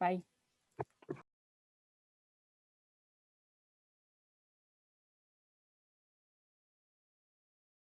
S1: Bye.